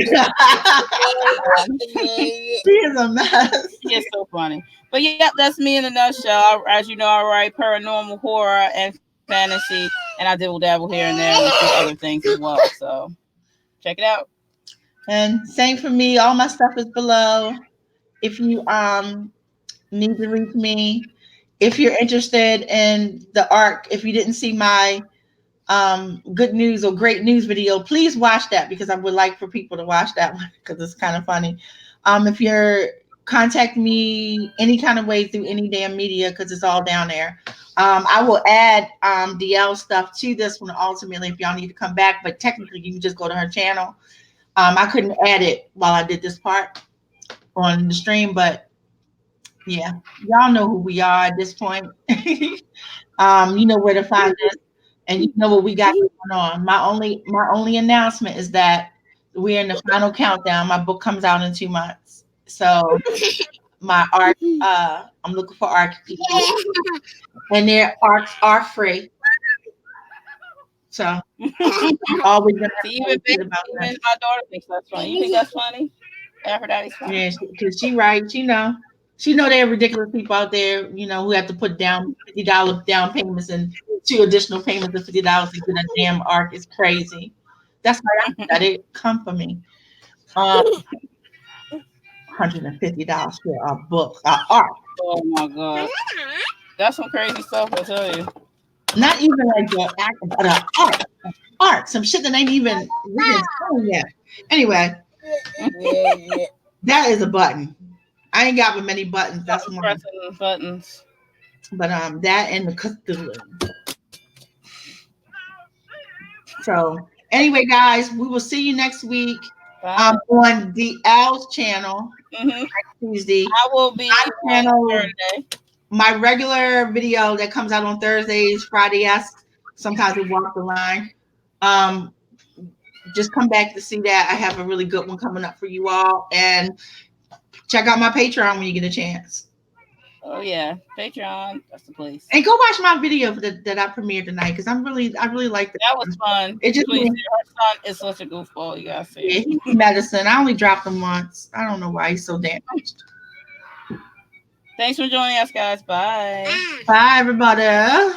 A: She is a mess.
B: It's so funny. But yep, that's me in a nutshell. As you know, I write paranormal horror and fantasy, and I dibble dabble here and there with a few other things as well. So check it out.
A: And same for me. All my stuff is below. If you need to reach me, if you're interested in the arc, if you didn't see my good news or great news video, please watch that because I would like for people to watch that one because it's kind of funny. If you're contact me any kind of way through any damn media because it's all down there. I will add DL stuff to this one ultimately if y'all need to come back, but technically you can just go to her channel. I couldn't add it while I did this part on the stream, but yeah, y'all know who we are at this point. You know where to find us, and you know what we got going on. My only announcement is that we're in the final countdown. My book comes out in 2 months, so my art. I'm looking for art people, and their arts are free. So I'm always gonna
B: See,
A: have
B: even
A: to about that.
B: even my daughter thinks that's funny. You think that's funny? Aphrodite's funny.
A: Yeah, because she writes, she know there are ridiculous people out there, who have to put down $50 down payments and two additional payments of $50 to get a damn arc. It's crazy. That's why I got it. Come for me. $150 for a book, art.
B: Oh my god, that's some crazy stuff. I tell you.
A: Not even like the act, but art. Some shit that ain't even written yet. Anyway, that is a button. I ain't got but many buttons. That's one.
B: Pressing buttons.
A: But that and the Cthulhu. So anyway, guys, we will see you next week
B: Bye.
A: on the Al's channel
B: Hmm.
A: Tuesday.
B: I will be
A: My
B: on
A: channel,
B: Saturday.
A: my regular video that comes out on Thursdays, Fridays. Sometimes we walk the line. Um, just come back to see that. I have a really good one coming up for you all, and check out my Patreon when you get a chance.
B: Oh yeah, Patreon. That's the place.
A: And go watch my video that I premiered tonight because I really like that.
B: That was fun.
A: It just
B: Please, her son is such a goofball. You gotta see
A: yeah,
B: it.
A: he needs medicine. I only dropped him once. I don't know why he's so damaged.
B: Thanks for joining us, guys. Bye.
A: Bye, everybody.